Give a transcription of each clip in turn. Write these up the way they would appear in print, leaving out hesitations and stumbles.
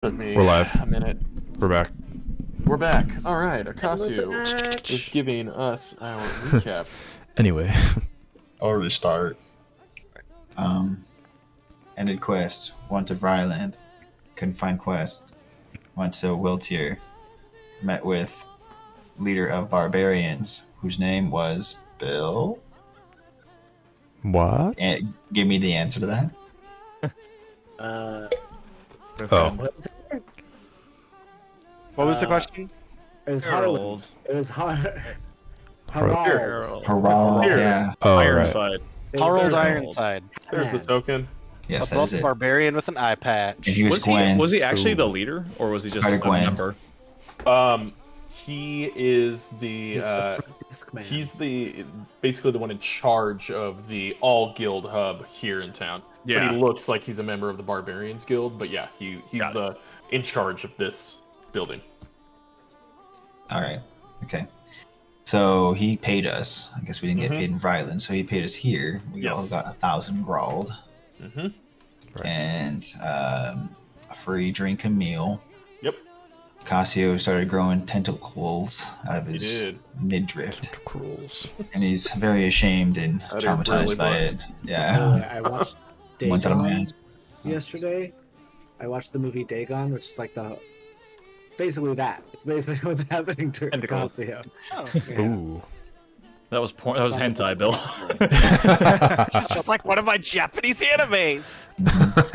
Took me We're live. a minute. We're back. We're back. All right, Ocasio is giving us our recap. Anyway. I'll restart. Ended quest. Went to Vryland. Couldn't find quest. Went to Wiltier. Met with leader of barbarians, whose name was Bill. What? And give me the answer to that. Oh. What was the question? It was Harold. It was Harold. Harald, yeah. Oh, right. Ironside. Harold Harold. Ironside. There's the token. Yes, A that is it. barbarian with an eye patch. And he was Gwen. Was he actually who- the leader, or was he just a Spider-Gwen. member? He is he's the basically the one in charge of the all guild hub here in town. But Yeah. he looks like he's a member of the Barbarians Guild. But yeah, he's Got in charge of this building. All right. Okay. So he paid us. I guess we didn't get Mhm. paid in Vryland, so he paid us here. We all Yes. got 1,000 Grald Mm-hmm. and a free drink and meal. Yep. Casio started growing tentacles out of He his did. midriff, Tentacles. and he's very ashamed and Out of your traumatized by belly it. Yeah. I watched Once out of my Dagon ass. yesterday. I watched the movie Dagon, which is like it's basically that. It's basically what's happening to Tentacles. Casio. Oh, Yeah. Ooh. That was hentai, Bill. this is just like one of my Japanese animes.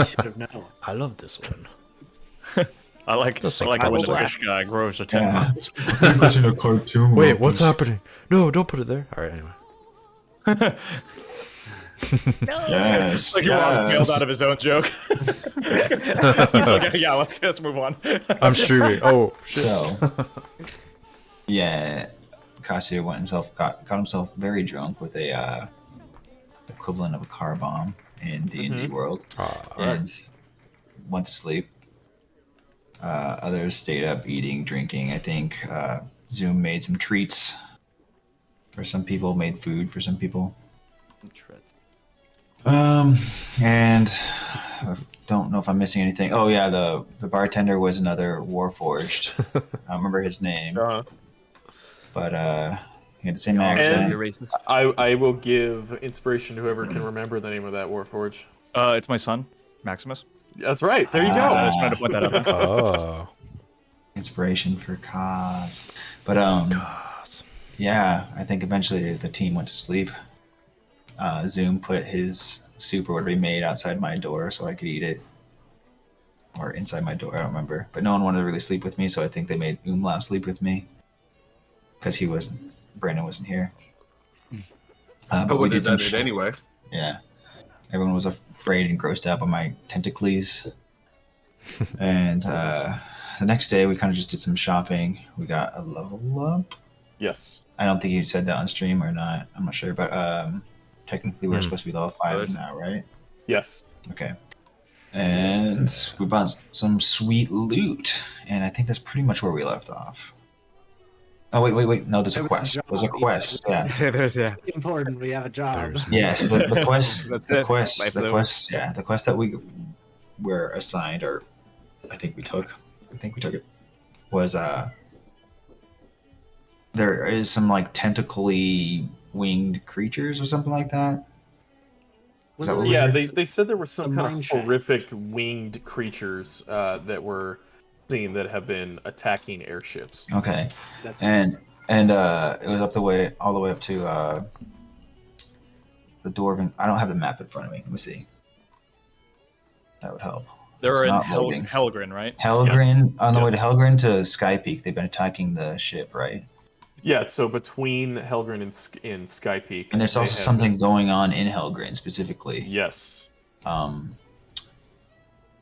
Should have known. I love this one. I like Just it like when the Black. fish guy grows a Yeah. tentacle. It's in a cartoon. Wait, what's happening? No, don't put it there. Alright, anyway. Yes. Like Ross bailed yes. out of his own joke. He's like, yeah, let's move on. I'm streaming. Oh, shit. So, yeah, Casio got himself very drunk with a equivalent of a car bomb in D&D world, and went to sleep. Others stayed up eating, drinking. I think Zoom made some treats for some people, made food for some people. And I don't know if I'm missing anything. Oh yeah, the bartender was another Warforged. I don't remember his name, Uh, but he had the same accent. I will give inspiration to whoever can remember the name of that Warforge. It's my son, Maximus. That's right. There you go. I just wanted to point that out. Oh. Inspiration for cause. But Gosh. yeah, I think eventually the team went to sleep. Zoom put his soup or whatever he made outside my door so I could eat it. Or inside my door, I don't remember. But no one wanted to really sleep with me, so I think they made Umlaut sleep with me. Because Brandon wasn't here. But we did some shit anyway. Yeah. Everyone was afraid and grossed out by my tentacles. And the next day, we kind of just did some shopping. We got a level up. Yes. I don't think you said that on stream or not. I'm not sure. But technically, we're supposed to be level 5 now, right? Yes. Okay. And we bought some sweet loot. And I think that's pretty much where we left off. Oh, wait. No, there's a quest. There's a quest. Yeah. Yeah. Important. We have a job. Yes, the quest, That's the it. quest, Life the loop. quest, yeah, the quest that we were assigned, or I think we took it, was there is some like tentacly winged creatures or something like that. Is that what we Yeah, heard? they said there were some The kind mine of shaft. horrific winged creatures that were seen that have been attacking airships. Okay, That's and it was all the way up to the Dwarven. I don't have the map in front of me. Let me see. That would help. They were It's in not loading. Helgrin, right? Helgrin, Yes. on the way to Yes. Helgrin to Sky Peak, they've been attacking the ship, right? Yeah, so between Helgrin and Sky Peak, And there's they also have- something going on in Helgrin specifically. Yes.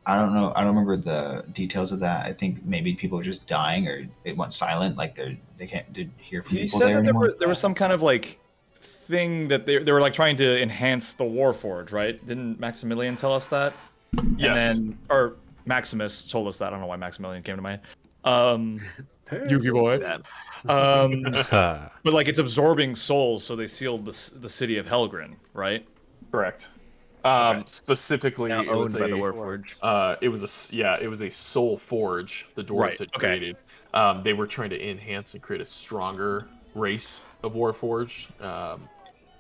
I don't know. I don't remember the details of that. I think maybe people are just dying, or it went silent, like they can't hear from He people said there that anymore. there was some kind of like thing that they were like trying to enhance the Warforged, right? Didn't Maximilian tell us that? Yes. And then, or Maximus told us that. I don't know why Maximilian came to my head. Yugi boy. But like it's absorbing souls, so they sealed the city of Helgrin, right? Correct. Specifically, Now it was owned by the a Warforged. it was a soul forge the dwarves Right, had okay. created. They were trying to enhance and create a stronger race of Warforged. I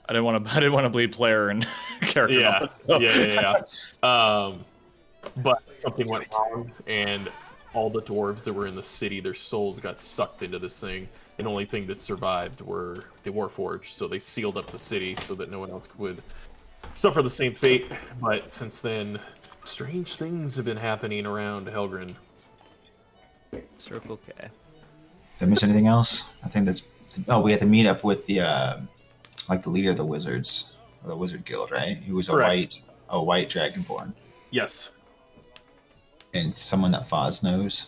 didn't want to bleed player and character. Yeah, knowledge, so. yeah. But something went wrong, and all the dwarves that were in the city, their souls got sucked into this thing, and the only thing that survived were the Warforged. So they sealed up the city so that no one else would suffer the same fate. But since then, strange things have been happening around Helgrin. Circle K. Did I miss anything else? I think that's. Oh, we had to meet up with the the leader of the wizards, or the wizard guild, right? Who was Correct. a white dragonborn, Yes. and someone that Foz knows.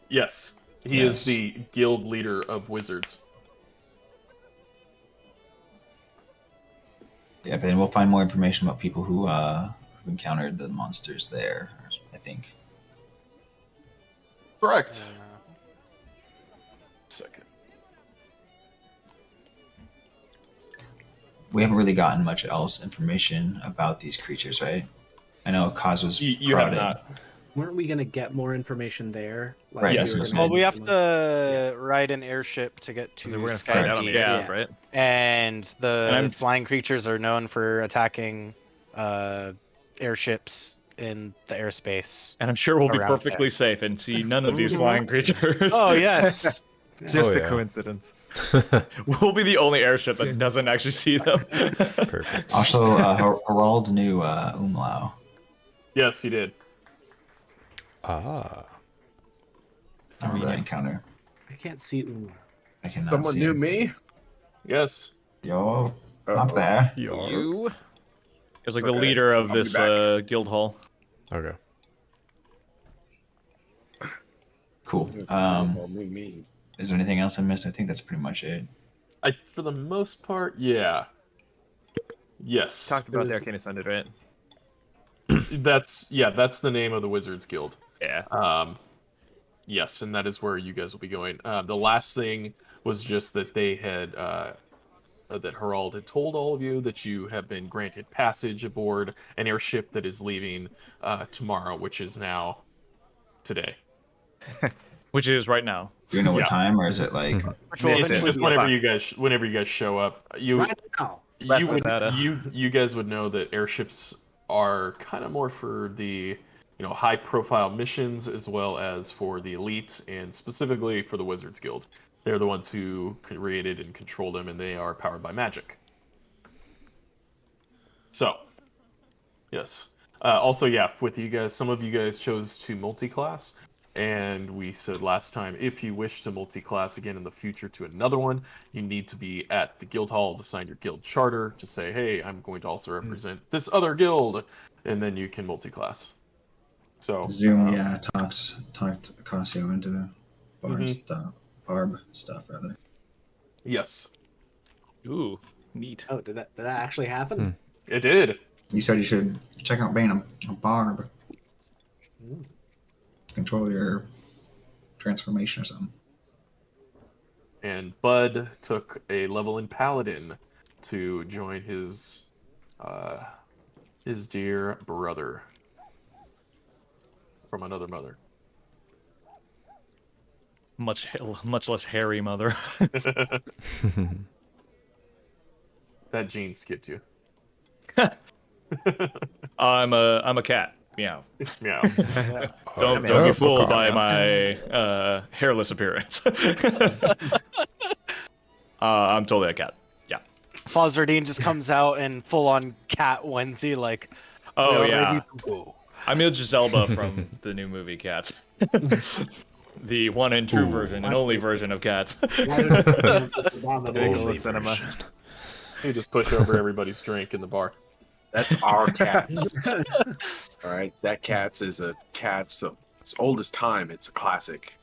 Yes. He Yes. is the guild leader of wizards. Yeah, but then we'll find more information about people who encountered the monsters there. I think. Correct. Second. We haven't really gotten much else information about these creatures, right? I know Kaz was You have prodded. not. Weren't we gonna get more information there? Right, that's we what were I'm gonna Well, we do have some- to ride an airship to get to We're gonna find out on the Skydeep, gap, Yeah. right? and the And I'm- flying creatures are known for attacking airships in the airspace. And I'm sure we'll be Around perfectly there. safe and see none of these flying creatures. Oh yes, Just a coincidence. We'll be the only airship that doesn't actually see them. Perfect. Also, Harald knew Umlau. Yes, he did. Ah. I remember that encounter. I can't see Umar. I cannot Someone see knew him. me. Yes. Yo, up there. You? It was like the Okay, leader of I'll be this back. guild hall. Okay. Cool. Me. Is there anything else I missed? I think that's pretty much it. For the most part, yeah. Yes. Talked about the There's- Arcane Ascended, right? That's the name of the Wizards Guild. Yeah. Yes, and that is where you guys will be going. The last thing was just that they had that Harald had told all of you that you have been granted passage aboard an airship that is leaving tomorrow, which is now today. Which is right now. Do you know what Yeah. time, or is it like? which will It's eventually just be whenever you guys show up. Right now. You guys would know that airships are kind of more for the high profile missions as well as for the elite, and specifically for the Wizards Guild. They're the ones who created and control them, and they are powered by magic. So, yes. Also, yeah, with you guys, some of you guys chose to multi-class, and we said last time, if you wish to multi-class again in the future to another one, you need to be at the guild hall to sign your guild charter to say, hey, I'm going to also represent this other guild, and then you can multi-class. So Zoom, yeah, talked Casio into barb stuff rather. Yes, Ooh, neat. Oh, did that actually happen? it did. You said you should check out being a barb. Control your transformation or something. And Bud took a level in Paladin to join his dear brother from another mother. Much less hairy mother. That gene skipped you. I'm a cat. Meow. Meow. Don't be fooled by my hairless appearance. I'm totally a cat. Yeah. Fosverdine just comes out in full on cat onesie, like. Oh "We're yeah. ready to go." I'm Idris Elba from the new movie Cats. The one and true version and only version of Cats. Go cinema. You just push over everybody's drink in the bar. That's our cat. All right, that Cats is a Cats of as old as time. It's a classic.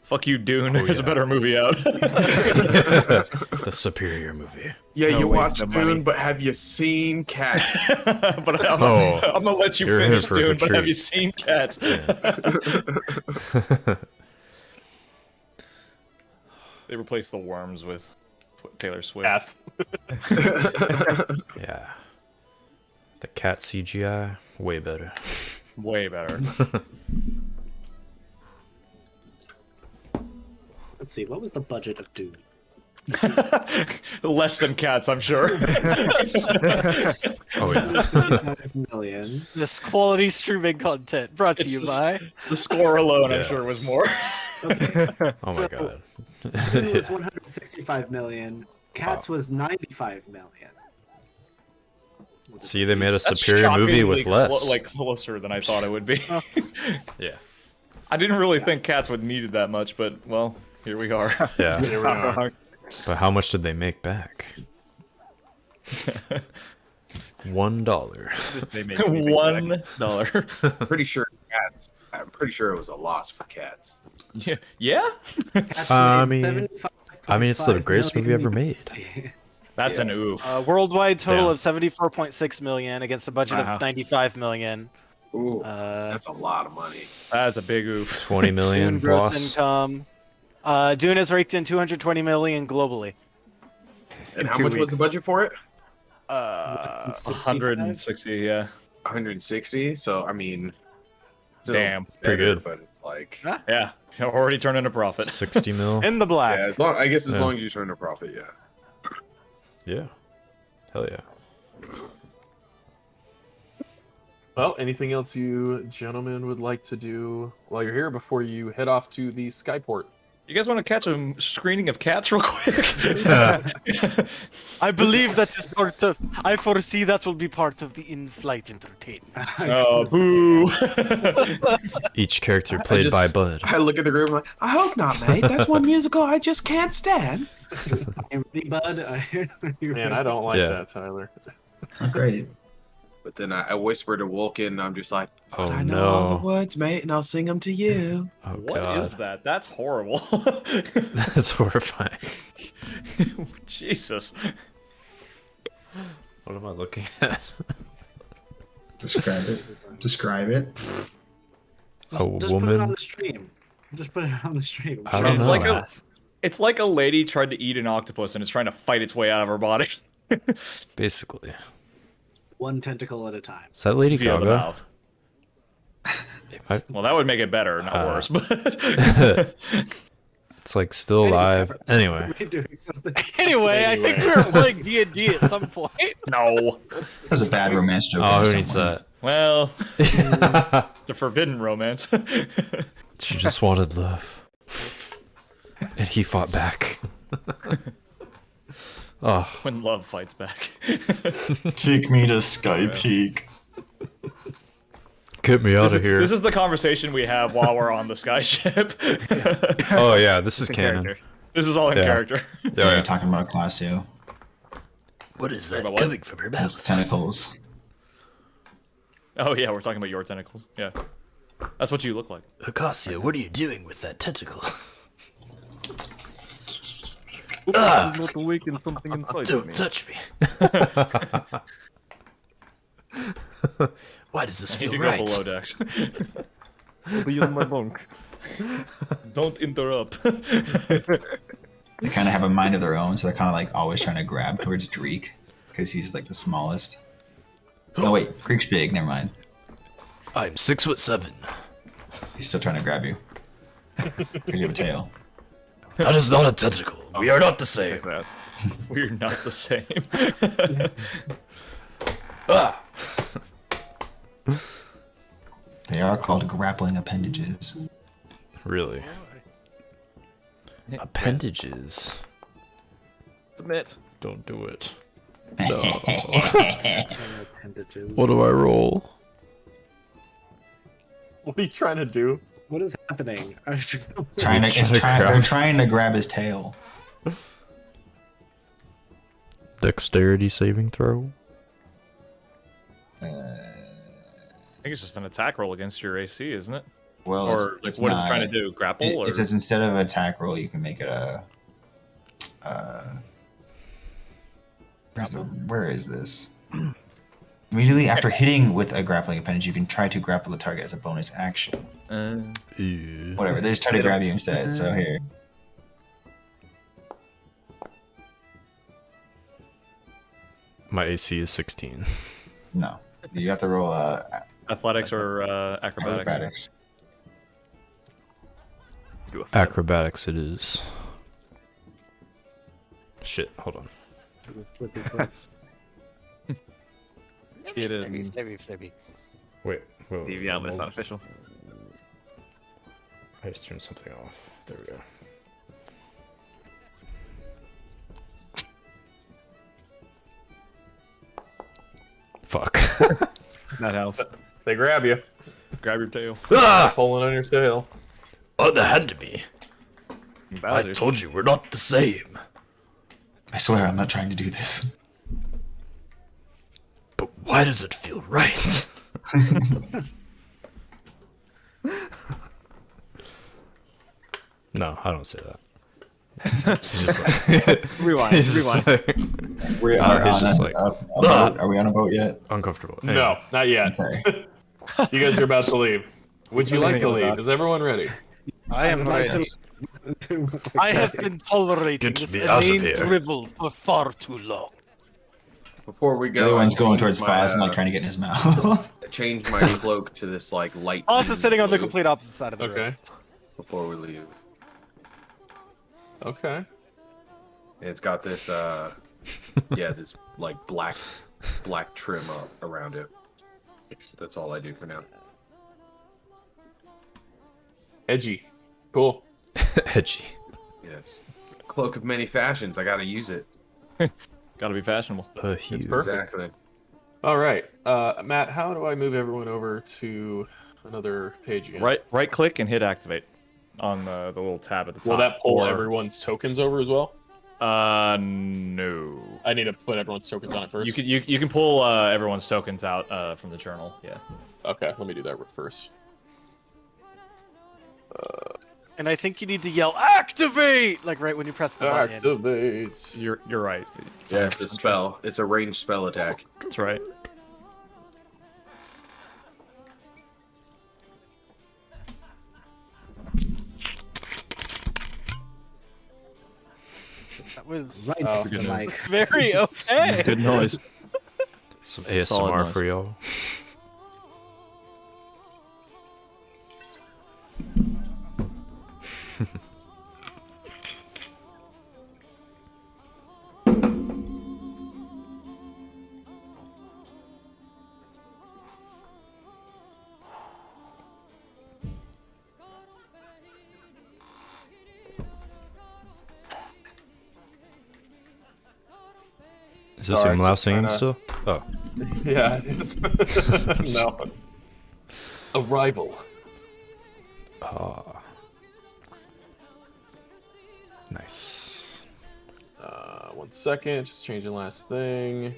Fuck you, Dune. There's a better movie out. The superior movie. Yeah, No you waste watched of Dune, money. but have you seen Cats? But I'm gonna let you you're in finish, for a Dune. But treat. have you seen Cats? They replaced the worms with Taylor Swift. Cats. Yeah. The cat CGI, way better. Way better. Let's see, what was the budget of Dune? Less than cats, I'm sure. Oh yeah. 65 million. This quality streaming content brought to It's you the- by. The score alone, I'm Yes. sure, was more. Oh my So- god. Dune was 165 million. Cats was 95 million. See, they made a That's superior movie with shockingly less. like closer than I thought it would be. Yeah. I didn't really think cats would need it that much, but well, here we are. Yeah. There we are. But how much did they make back? $1. They make me think $1. Pretty sure cats. I'm pretty sure it was a loss for cats. Yeah. Yeah? Cats I made mean- I mean, it's the 75 greatest movie ever million. made. That's an oof. Worldwide total Damn. of 74.6 million against a budget Wow. of 95 million. Ooh, Uh, that's a lot of money. That's a big oof. 20 million Dune gross plus. income. Dune has raked in 220 million globally. And how 2 much was weeks. the budget for it? 160, yeah. 160. So I mean, still Damn. Pretty better, good. But it's like, Yeah. Already turning a profit. 60 mil. In the black. yeah, I guess as Yeah. long as you turn a profit, yeah. Yeah. Hell yeah. Well, anything else you gentlemen would like to do while you're here before you head off to the Skyport? You guys want to catch a screening of cats real quick? I believe that is part of. I foresee that will be part of the in-flight entertainment. Oh, boo. Each character played just- by Bud. I look at the group. I'm like, I hope not, mate. That's one musical I just can't stand. I'm ready, bud. Man, I don't like Yeah. that, Tyler. Oh, great. But then I whisper to Wolken, and I'm just like, Oh I know all the no. words, mate, and I'll sing them to you. Oh What is god. that? That's horrible. That's horrifying. Jesus. What am I looking at? Describe it. Describe it. A Just put it on woman. the stream. Just put it on the stream. I don't It's know. like a lady tried to eat an octopus and is trying to fight its way out of her body. Basically. One tentacle at a time. Is that Lady Via the Gaga? mouth. It might- Well, that would make it better, not worse. But It's like still alive. Anyway. We're doing something. Anyway, I think we were playing D&D at some point. no. That's a bad romance joke. Oh, by who needs someone. that? Well, it's a forbidden romance. She just wanted love. And he fought back. Oh, When love fights back. Take me to Skype Cheek. get me out of here. This is the conversation we have while we're on the skyship. Oh yeah, this is in canon. character. This is all in Yeah. character. Yeah, Yeah, you're talking about Classio. What is that About what? coming from her Has tentacles. Oh yeah, we're talking about your tentacles. Yeah. That's what you look like. Acacia, what are you doing with that tentacle? Not awaken something inside of me. touch me. Why does this You go below decks. Beyond my bunk. Don't interrupt. They kind of have a mind of their own, so they're kind of like always trying to grab towards Dreek because he's like the smallest. Oh wait, Greek's big. Never mind. I'm 6'7". He's still trying to grab you because you have a tail. That is not a tentacle. We are not the same. Like that. We're not the same. Ah! They are called grappling appendages. Really? Appendages. Submit. Don't do it. Appendages. What do I roll? What are you trying to do? What is happening? They're trying to grab his tail. Dexterity saving throw. I think it's just an attack roll against your AC, isn't it? Well, Or like, it's what is it not. trying to do? Grapple? It, or... it says instead of an attack roll, you can make it a. Where is this? Immediately after hitting with a grappling appendage, you can try to grapple the target as a bonus action. Ew. Whatever, they just try to grab you instead. So here, My AC is 16. no, You have to roll Athletics or acrobatics? acrobatics. Do a flip. Acrobatics it is. Shit, hold on. Flippy flip. Get it. Flippy. Wait. Whoa, Yeah, but it's not official. I just turned something off. There we go. Fuck. That helps. They grab you, Grab your tail. Ah! pulling on your tail. Oh, that had to be. I Bowser. told you we're not the same. I swear I'm not trying to do this. But why does it feel right? No, I don't say that. It's just like, Rewind. it's just Rewind. like We are it's on just a, like, a boat. Are we on a boat yet? uncomfortable. No, not yet. Okay. You guys are about to leave. Would you like to leave? Is everyone ready? I am like ready. to- I have been tolerating Get this me out of inane here. drivel for far too long. Before we go, The other one's I going changed towards my, Foz and like trying to get in his mouth. I changed my cloak to this like light. Oz green is sitting on the blue complete opposite side of the room. Okay. Before we leave, Okay. it's got this this like black trim up around it. That's all I do for now. Edgy. Cool. Edgy. Yes. Cloak of many fashions. I gotta use it. Gotta be fashionable. Huge. perfect. Exactly. All right. Matt, how do I move everyone over to another page again? Right click and hit activate on the little tab at the top. Will that pull Or- everyone's tokens over as well? No. I need to put everyone's tokens on it first. You can pull everyone's tokens out from the journal. Yeah. Okay, let me do that first. And I think you need to yell activate like right when you press the button. Activate. You're right. Yeah, it's a spell. It's a ranged spell attack. That's right. That was Right Oh, next to the goodness. mic. very okay. Good noise. Some Solid ASMR noise. for y'all. Is this Sorry, Umlau just singing trying still? Oh. Yeah, it is. No. Arrival. Ah. Nice. 1 second, just changing last thing.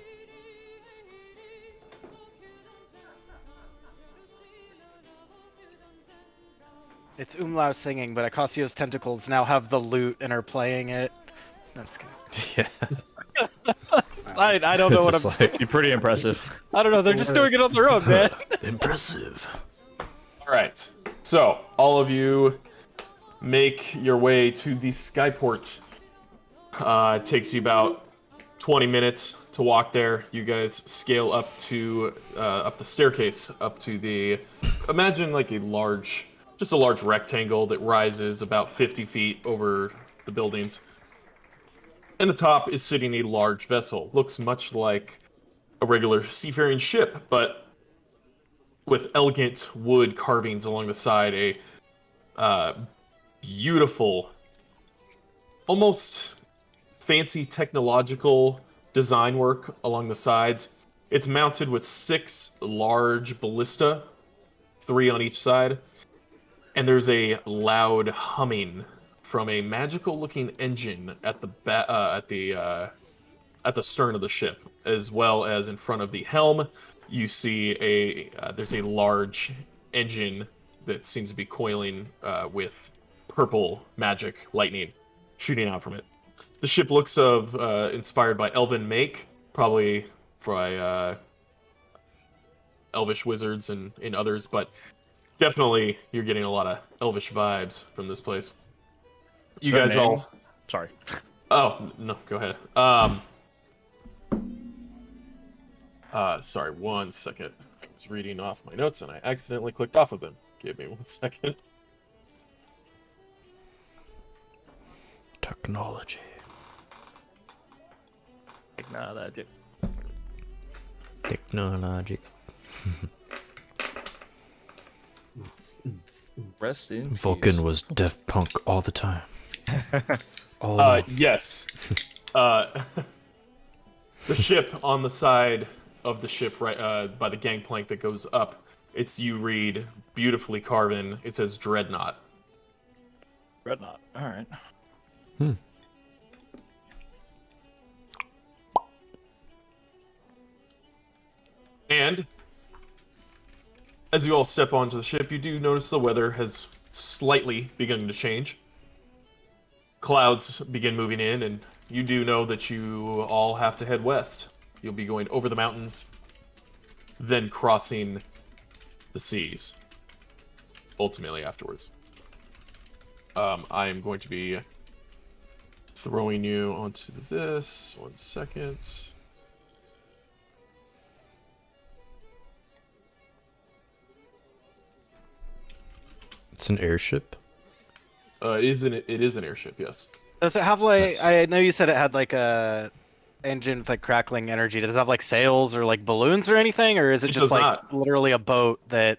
It's Umlau singing, but Acasio's tentacles now have the lute and are playing it. No, I'm just kidding. Yeah. I don't know what Just I'm. like, You're pretty impressive. I don't know. They're just doing it on their own, man. impressive. All right. So, all of you make your way to the skyport. It takes you about 20 minutes to walk there. You guys scale up to up the staircase up to the imagine like a large rectangle that rises about 50 feet over the buildings. And the top is sitting a large vessel. Looks much like a regular seafaring ship, but with elegant wood carvings along the side, a beautiful, almost fancy technological design work along the sides. It's mounted with 6 large ballista, 3 on each side, and there's a loud humming from a magical-looking engine at the stern of the ship, as well as in front of the helm. You see there's a large engine that seems to be coiling with purple magic lightning shooting out from it. The ship looks inspired by elven make, probably by elvish wizards and others, but definitely you're getting a lot of elvish vibes from this place. You Good guys name. all... Sorry. Oh, no, go ahead. Sorry, 1 second. I was reading off my notes and I accidentally clicked off of them. Give me 1 second. Technology. Technology. Technology. Rest in Vulcan peace. was Def Punk all the time. All along. Yes. The ship on the side of the ship, right by the gangplank that goes up. You read beautifully carven. It says Dreadnought. Dreadnought. All right. And as you all step onto the ship, you do notice the weather has slightly begun to change. Clouds begin moving in, and you do know that you all have to head west. You'll be going over the mountains, then crossing the seas, ultimately afterwards. I am going to be throwing you onto this. 1 second. It's an airship. It is an airship, yes. Does it have like? Nice. I know you said it had like a engine with like crackling energy. Does it have like sails or like balloons or anything, or is it It just does like not. literally a boat that?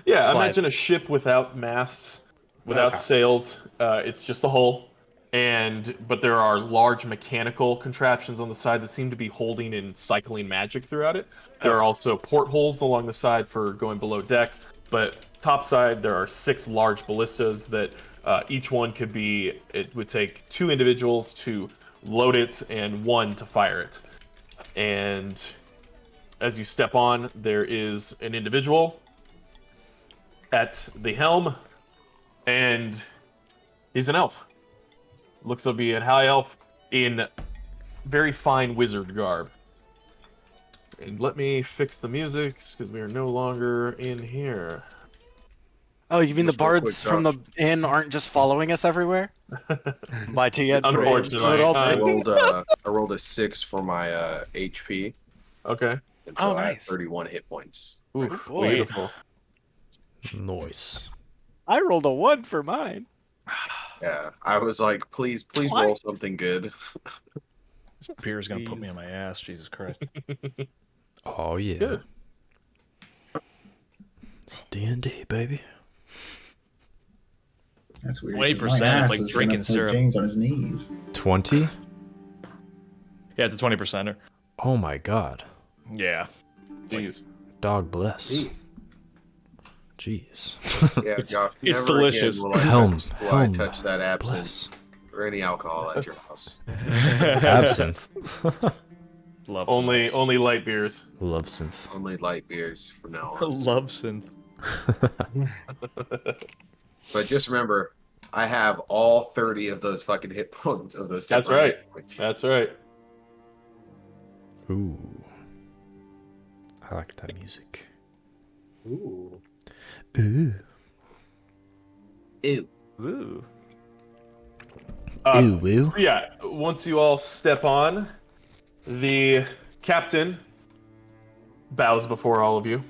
Yeah, Fly. imagine a ship without masts, without Okay. sails. It's just the hull, but there are large mechanical contraptions on the side that seem to be holding and cycling magic throughout it. There are also portholes along the side for going below deck, but topside there are 6 large ballistas that each one could be. It would take 2 individuals to load it and 1 to fire it. And as you step on, there is an individual at the helm, and he's an elf. Looks to be a high elf in very fine wizard garb. And let me fix the music, because we are no longer in here. Oh, you mean the Just real quick, bards from the Josh. inn aren't just following us everywhere? My T had Unfortunately, I rolled a 6 for my HP, Okay. and so Oh, I have nice. 31 hit points. Oof, boy. beautiful. Nice. I rolled a 1 for mine. Yeah, I was like, please What? roll something good. This beer is gonna put me on my ass. Jesus Christ. Oh yeah. Good. It's D&D, baby. That's weird. 20% 'cause my is ass like gonna drinking put syrup. James on his knees. 20? Yeah, it's a 20%er. Oh my god. Yeah. Jeez. Dog bless. Jeez. Jeez. Yeah, Josh, it's never delicious. Again will I Helm, touch, will I helm, touch that absinthe Bless. or any alcohol at your house. Absinthe. Love Only light beers. Love synth. Only light beers from now on. Love synth. But just remember, I have all 30 of those fucking hit points of those. That's temporary right. hit points. That's right. Ooh. I like that music. Ooh. Ooh. Ew. Ooh. Ooh, woo. So yeah, once you all step on, the captain bows before all of you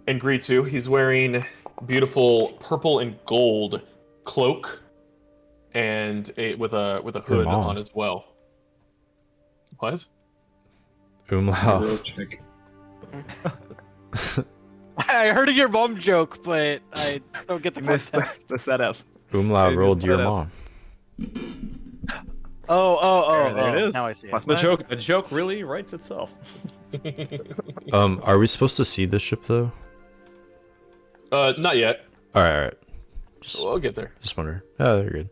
and greets you. He's wearing beautiful purple and gold cloak and with a hood mom. on as well. What? Umlaut. Real chick. I heard your mom joke, but I don't get the Missed context. the setup. Umlaut Hey, rolled good your setup. mom. Oh, There it is. now I see it. Last The night. joke really writes itself. Are we supposed to see the ship though? Not yet. Alright. Just We'll get there. wondering. Oh, they're good.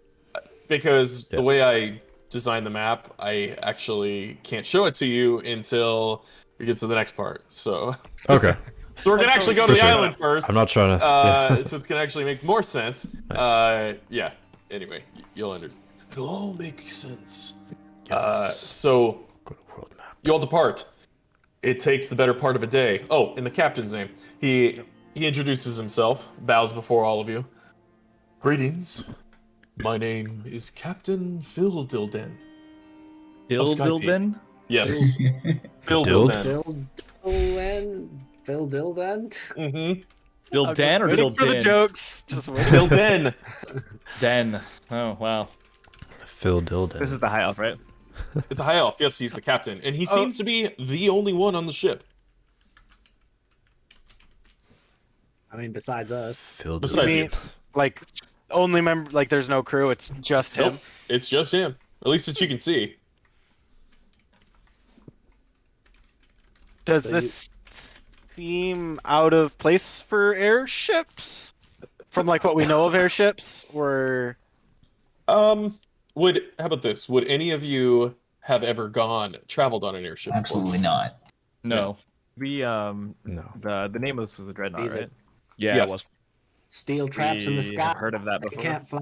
Because Yeah. the way I designed the map, I actually can't show it to you until we get to the next part. So, Okay. so we're gonna actually go to For the sure. island first. I'm not trying to. So it's gonna actually make more sense. Nice. Yeah. Anyway, you'll understand. It'll all make sense. Yes. So Go to world map. you all depart. It takes the better part of a day. Oh, and the captain's name. He introduces himself, bows before all of you. Greetings. My name is Captain Phil Dilden. Skype. Dilden? Yes. Phil Dild? Phil Dilden? Mm-hmm. Dill I'm Dan just or waiting Dill for the Din? jokes. Just waiting. Phil Den. Den. Oh wow. Phil Dilden. This is the high elf, right? It's a high elf. Yes, he's the captain, and he Oh. seems to be the only one on the ship. I mean, besides us. Phil Besides Dilden. you. Me, like, only member. Like, there's no crew. It's just him. Nope. It's just him. At least that you can see. Does So this seem out of place for airships? From like what we know of airships, or How about this? Would any of you have ever traveled on an airship before? Absolutely not. No. We No. the name of this was the Dreadnought, These are- right? Yeah, Yes. it was. Steel traps in the We sky. have heard of that I before. can't fly.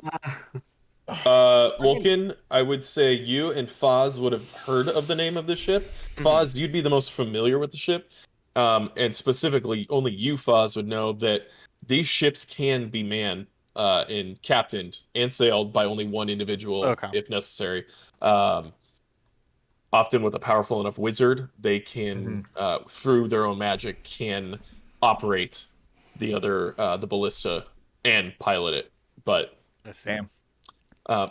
Vulcan, I would say you and Foz would have heard of the name of the ship. Foz, you'd be the most familiar with the ship. And specifically, only you, Foz, would know that these ships can be manned and captained and sailed by only one individual Okay. if necessary. Often with a powerful enough wizard, they can, through their own magic, can operate the ballista and pilot it. But Damn.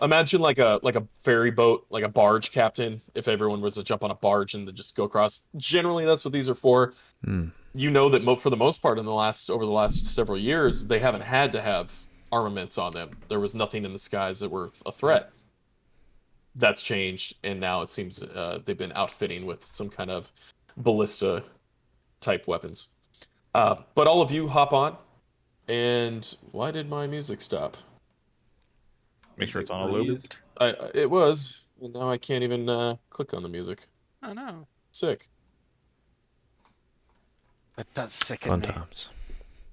imagine like a ferry boat, like a barge captain. If everyone was to jump on a barge and to just go across, generally that's what these are for. You know that for the most part, over the last several years, they haven't had to have armaments on them. There was nothing in the skies that were a threat. That's changed, and now it seems they've been outfitting with some kind of ballista type weapons. But all of you hop on, and why did my music stop? Make sure it's on a loop. It was, and now I can't even click on the music. I don't know. Sick. That does sicken Fun me. times.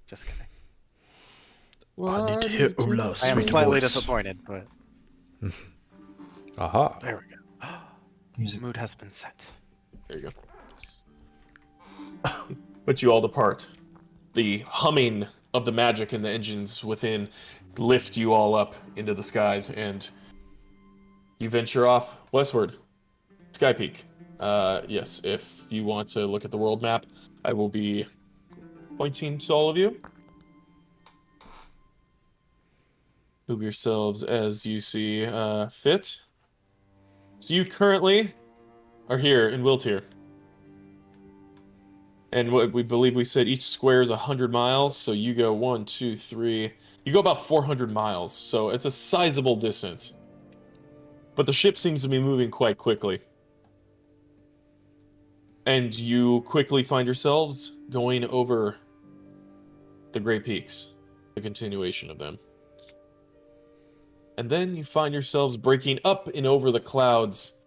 Just kidding. I need to hear Ola's I am sweet slightly voice. disappointed, but Aha. there we go. Music. Mood has been set. There you go. But you all depart. The humming of the magic and the engines within lift you all up into the skies, and you venture off westward. Sky Peak. Yes, if you want to look at the world map, I will be pointing to all of you. Move yourselves as you see fit. So you currently are here in Wiltier. And what we believe we said each square is 100 miles, so you go 1, 2, 3. You go about 400 miles, so it's a sizable distance. But the ship seems to be moving quite quickly. And you quickly find yourselves going over the Great Peaks, the continuation of them. And then you find yourselves breaking up and over the clouds.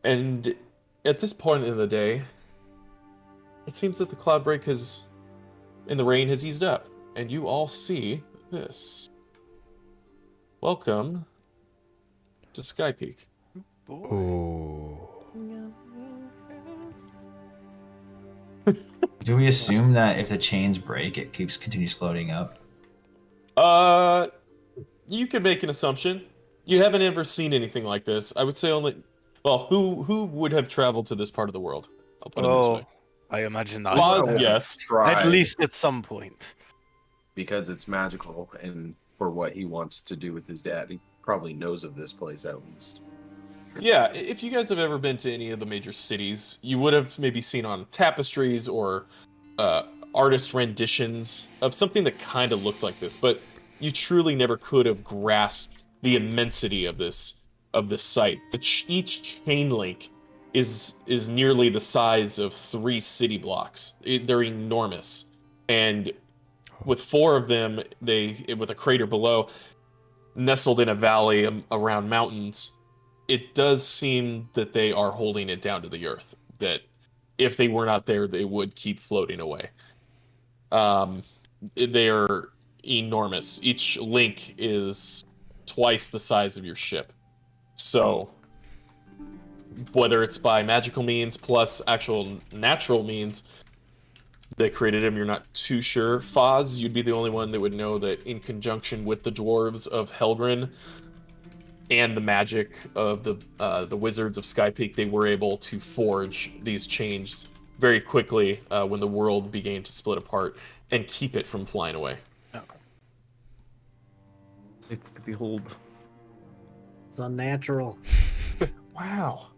And at this point in the day, it seems that the cloud break and the rain has eased up. And you all see this. Welcome to Sky Peak. Oh. Do we assume that if the chains break, it continues floating up? You could make an assumption. You haven't ever seen anything like this. I would say only. Well, who would have traveled to this part of the world? I'll put it this way. I imagine not. Foz, yes. Try At least at some point. because it's magical, and for what he wants to do with his dad, he probably knows of this place at least. Yeah, if you guys have ever been to any of the major cities, you would have maybe seen on tapestries or artist renditions of something that kind of looked like this, but you truly never could have grasped the immensity of this site. Each chain link is nearly the size of 3 city blocks. They're enormous, and with 4 of them, with a crater below, nestled in a valley around mountains. It does seem that they are holding it down to the earth. That if they were not there, they would keep floating away. They are enormous. Each link is twice the size of your ship. So, whether it's by magical means plus actual natural means that created him, you're not too sure. Foz, you'd be the only one that would know that in conjunction with the dwarves of Helgrin, and the magic of the wizards of Skypeak, they were able to forge these chains very quickly when the world began to split apart and keep it from flying away. It's to behold. It's unnatural. Wow.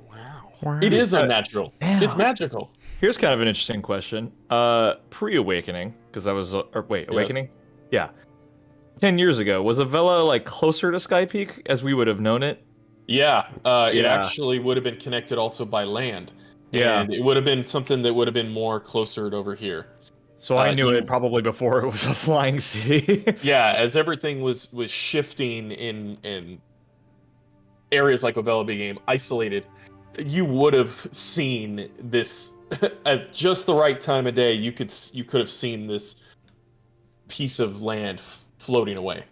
Wow. It is unnatural. Yeah. It's magical. Here's kind of an interesting question. Pre-awakening, because I was, or wait, awakening? Yeah. 10 years ago, was Avella like closer to Skypeak as we would have known it? Yeah, it Yeah. actually would have been connected also by land. Yeah. And it would have been something that would have been more closer to over here. So I knew you- it probably before it was a flying city. Yeah, as everything was shifting in areas like Ovella became isolated, you would have seen this at just the right time of day. You could have seen this piece of land floating away.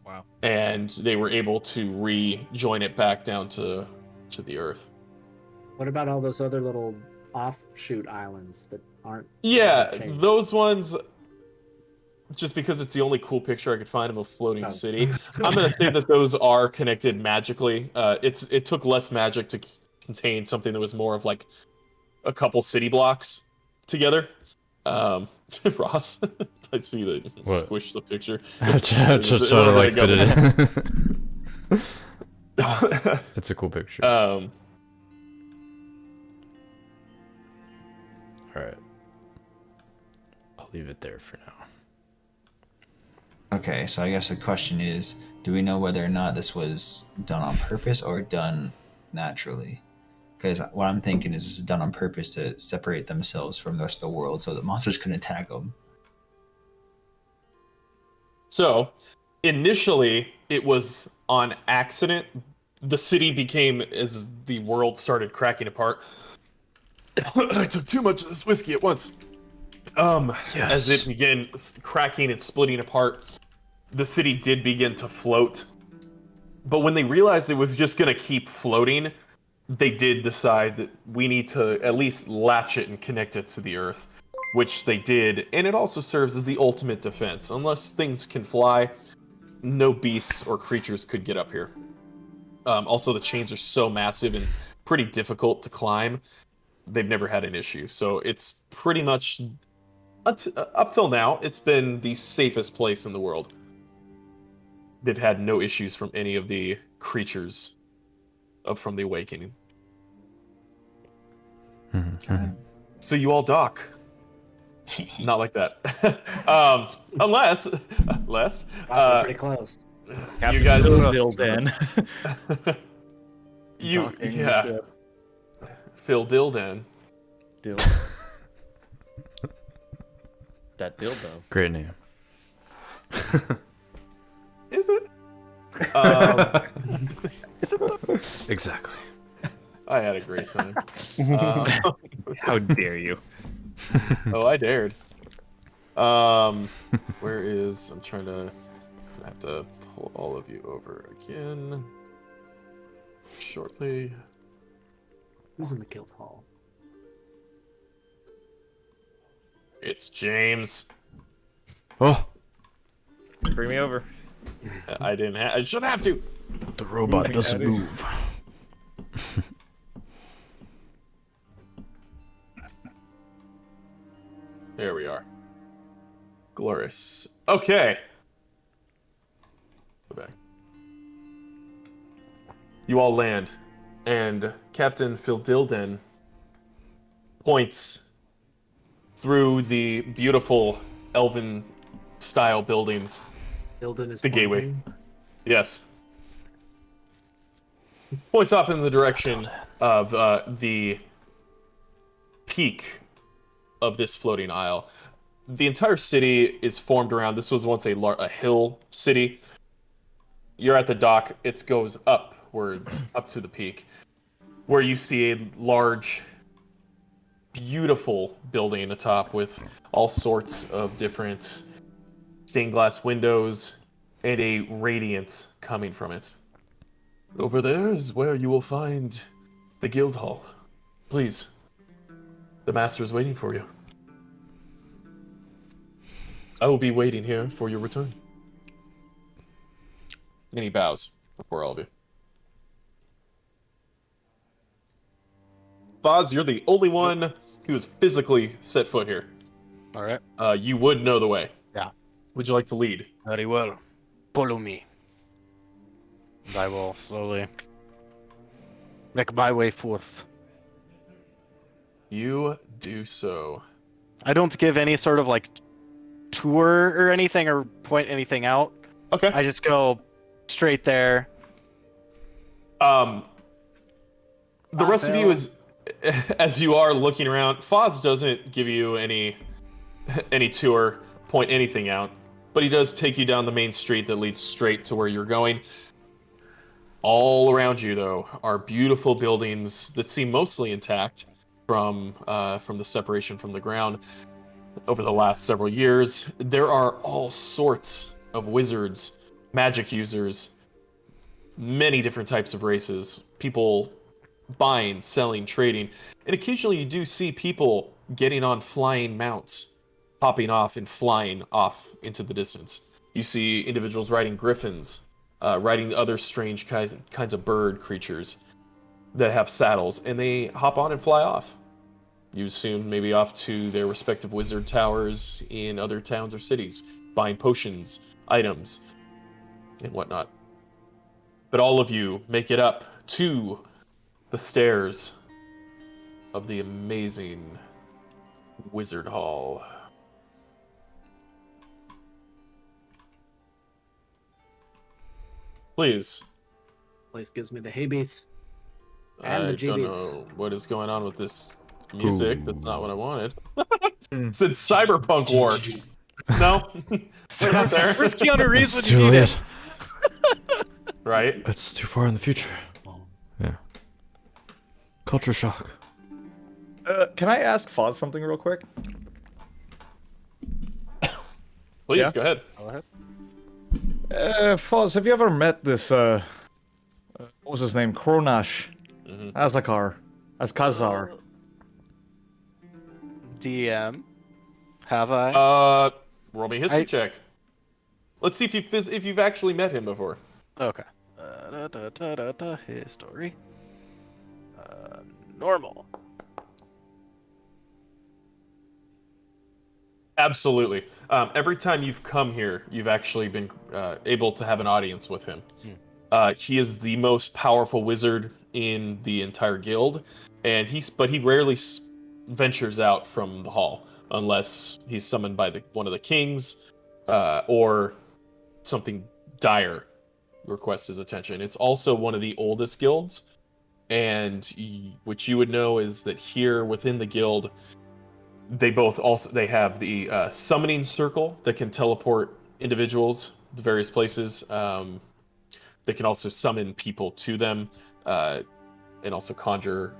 Wow. And they were able to rejoin it back down to the earth. What about all those other little offshoot islands that aren't? Yeah, changed? those ones. Just because it's the only cool picture I could find of a floating Oh. city, I'm gonna say that those are connected magically. It took less magic to contain something that was more of like a couple city blocks together. Ross, I see that you What? squish the picture. Just trying to like fit it in. It's a cool picture. Um, All right. I'll leave it there for now. Okay, so I guess the question is, do we know whether or not this was done on purpose or done naturally? Because what I'm thinking is this is done on purpose to separate themselves from the rest of the world so that monsters couldn't attack them. So, initially, it was on accident. The city became, as the world started cracking apart. I took too much of this whiskey at once. As it began cracking and splitting apart, the city did begin to float. But when they realized it was just going to keep floating, they did decide that we need to at least latch it and connect it to the earth, which they did. And it also serves as the ultimate defense. Unless things can fly, no beasts or creatures could get up here. Also, the chains are so massive and pretty difficult to climb. They've never had an issue. So it's pretty much, up till now, it's been the safest place in the world. They've had no issues from any of the creatures from the Awakening. So you all dock. Not like that. Unless Wow, we're pretty close. you guys Dildan. you Docking the yeah ship. Phil Dildan. That dildo. Great name. Is it? Exactly. I had a great time. How dare you? Oh, I dared. Where is? I'm trying to. I have to pull all of you over again shortly. Who's in the guild hall? It's James. Oh, Bring me over. I didn't. I shouldn't have to. the robot doesn't Daddy. move. There we are. Glorious. Okay. Go back. You all land, and Captain Phil Dilden points through the beautiful elven-style buildings. Ilden is The gateway. pointing. Yes. Points off in the direction of the peak of this floating isle. The entire city is formed around. This was once a hill city. You're at the dock. It goes upwards, up to the peak, where you see a large, beautiful building atop with all sorts of different stained glass windows and a radiance coming from it. Over there is where you will find the guild hall. Please. The master is waiting for you. I will be waiting here for your return. And he bows. before all of you. Boz, you're the only one who has physically set foot here. All right. You would know the way. Yeah. Would you like to lead? Very well. Follow me. And I will slowly make my way forth. You do so. I don't give any sort of like tour or anything or point anything out. Okay. I just go straight there. The rest of you is, as you are looking around, Foz doesn't give you any tour, point anything out, but he does take you down the main street that leads straight to where you're going. All around you, though, are beautiful buildings that seem mostly intact from the separation from the ground over the last several years. There are all sorts of wizards, magic users, many different types of races, people buying, selling, trading, and occasionally you do see people getting on flying mounts, popping off and flying off into the distance. You see individuals riding griffins, riding other strange kinds of bird creatures that have saddles, and they hop on and fly off. You assume maybe off to their respective wizard towers in other towns or cities, buying potions, items, and whatnot. But all of you make it up to the stairs of the amazing Wizard Hall. Please. Place gives me the haybees. And I the don't GBs. know what is going on with this music. Ooh. That's not what I wanted. It's Cyberpunk War. No? We're not there. Where's Keanu Reeves It's when too you need late. him? Right? It's too far in the future. Yeah. Culture shock. Can I ask Foz something real quick? Please, Yeah? go ahead. Go ahead. Foz, have you ever met this, what was his name? Kronash. Azakar. Azkazar. DM. Have I? Roll me a history check. Let's see if you've actually met him before. Okay. History. Normal. Absolutely. Every time you've come here, you've actually been able to have an audience with him. He is the most powerful wizard in the entire guild, and he rarely ventures out from the hall unless he's summoned by one of the kings or something dire requests his attention. It's also one of the oldest guilds, and what you would know is that here within the guild, they have the summoning circle that can teleport individuals to various places. They can also summon people to them, and also conjure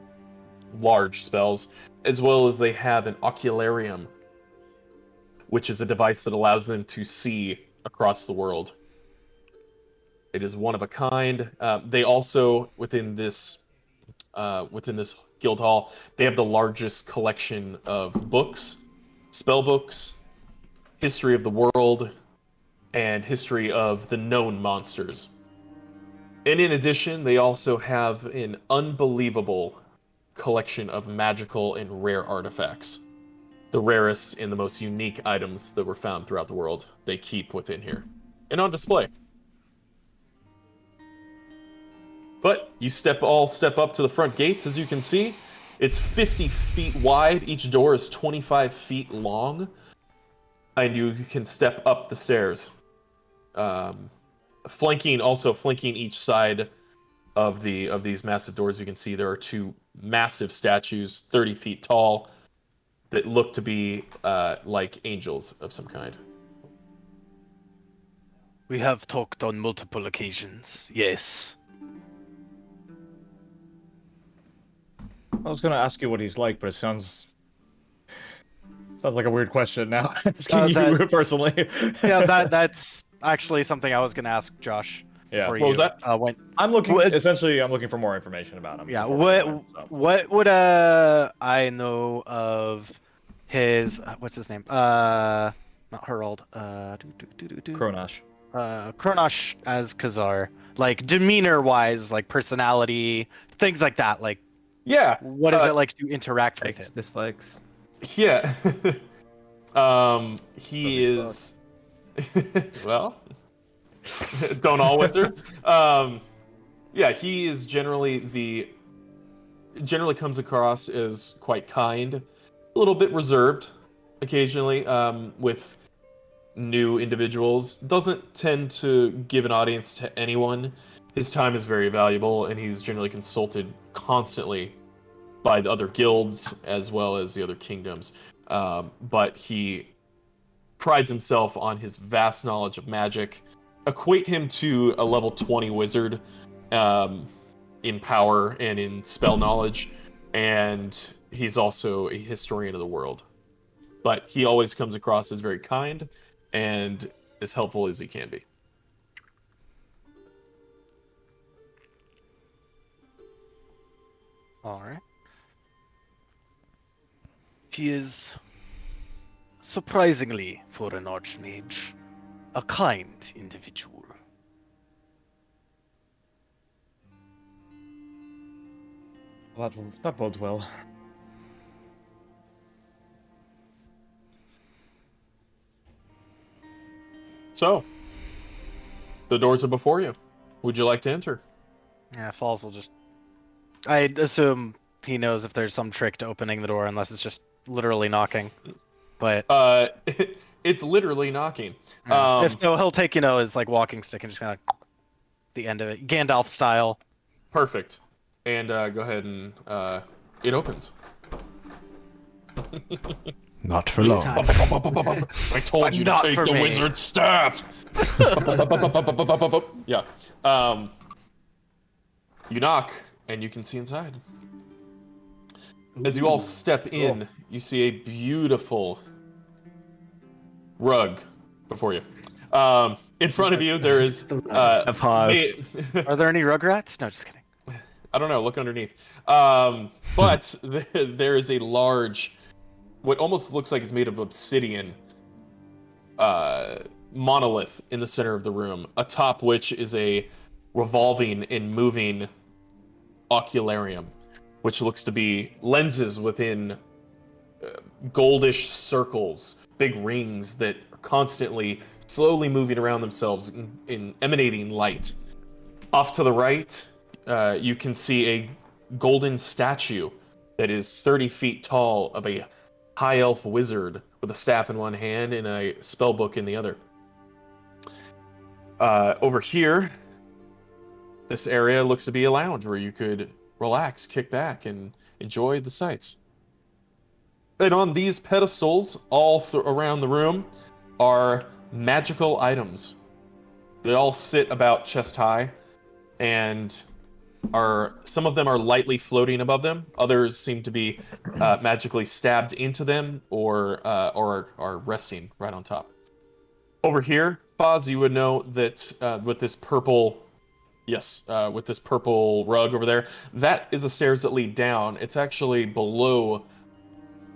large spells, as well as they have an ocularium, which is a device that allows them to see across the world. It is one of a kind. They also, within this guild hall, they have the largest collection of books, spell books, history of the world, and history of the known monsters. And in addition, they also have an unbelievable collection of magical and rare artifacts. The rarest and the most unique items that were found throughout the world, they keep within here and on display. But you all step up to the front gates, as you can see. It's 50 feet wide. Each door is 25 feet long. And you can step up the stairs. Flanking each side of these massive doors, you can see there are two massive statues, 30 feet tall, that look to be like angels of some kind. We have talked on multiple occasions, yes. I was gonna ask you what he's like, but it sounds like a weird question now. Asking you personally. Yeah, that's actually something I was gonna ask Josh. Yeah. For What was that? I'm looking for more information about him. Yeah. What would I know of his what's his name? Not Harold. Kronash. Kronosh as Khazar, like demeanor-wise, like personality, things like that. Like, Yeah. what is it like to interact with Likes, him? dislikes. Yeah. He Does is. Well, don't all wizards. Yeah, he is generally comes across as quite kind, a little bit reserved, occasionally with new individuals. Doesn't tend to give an audience to anyone. His time is very valuable, and he's generally consulted constantly by the other guilds as well as the other kingdoms. But he prides himself on his vast knowledge of magic. Equate him to a level 20 wizard in power and in spell knowledge, and he's also a historian of the world. But he always comes across as very kind and as helpful as he can be. All right. He is surprisingly, for an archmage, a kind individual. Well, that bodes well. So, the doors are before you. Would you like to enter? Yeah, Falls will just. I assume he knows if there's some trick to opening the door, unless it's just literally knocking. But It's literally knocking. if so, he'll take his like walking stick and just kind of the end of it, Gandalf style. Perfect. And go ahead and it opens. Not for long. I told you to not take for the me. wizard's staff. Yeah. You knock, and you can see inside. As you all step in, you see a beautiful rug before you. In front of you, there is. A pause. Are there any Rugrats? No, just kidding. I don't know. Look underneath. But there is a large, what almost looks like it's made of obsidian, monolith in the center of the room, atop which is a revolving and moving ocularium, which looks to be lenses within goldish circles, big rings that are constantly, slowly moving around themselves in emanating light. Off to the right, you can see a golden statue that is 30 feet tall of a high elf wizard with a staff in one hand and a spell book in the other. Over here, this area looks to be a lounge where you could relax, kick back, and enjoy the sights. And on these pedestals, all around the room, are magical items. They all sit about chest high, and some of them are lightly floating above them. Others seem to be magically stabbed into them, or are resting right on top. Over here, Foz, you would know that with this purple rug over there, that is the stairs that lead down. It's actually below.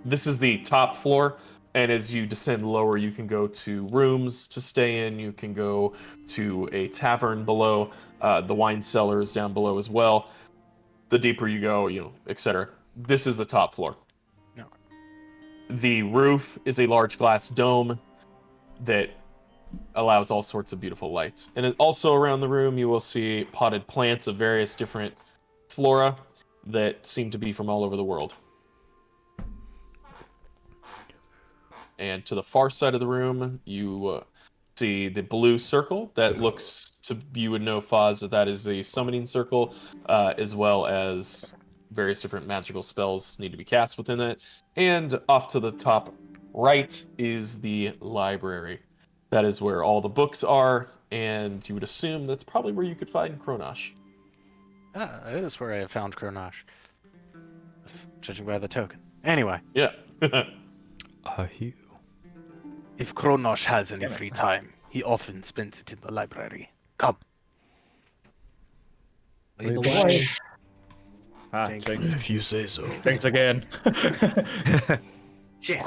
This is the top floor, and as you descend lower, you can go to rooms to stay in. You can go to a tavern below. The wine cellar is down below as well. The deeper you go, etc. This is the top floor. No. The roof is a large glass dome that allows all sorts of beautiful lights. And also around the room, you will see potted plants of various different flora that seem to be from all over the world. And to the far side of the room, you see the blue circle that looks to, you would know, Foz, that is a summoning circle, as well as various different magical spells need to be cast within it. And off to the top right is the library. That is where all the books are, and you would assume that's probably where you could find Kronosh. Ah, that is where I have found Kronosh. Just judging by the token. Anyway, Yeah. You. if Kronosh has any free time, he often spends it in the library. Come. Lead the way. Ah, Jinx. jinx. If you say so. Thanks again. Shit.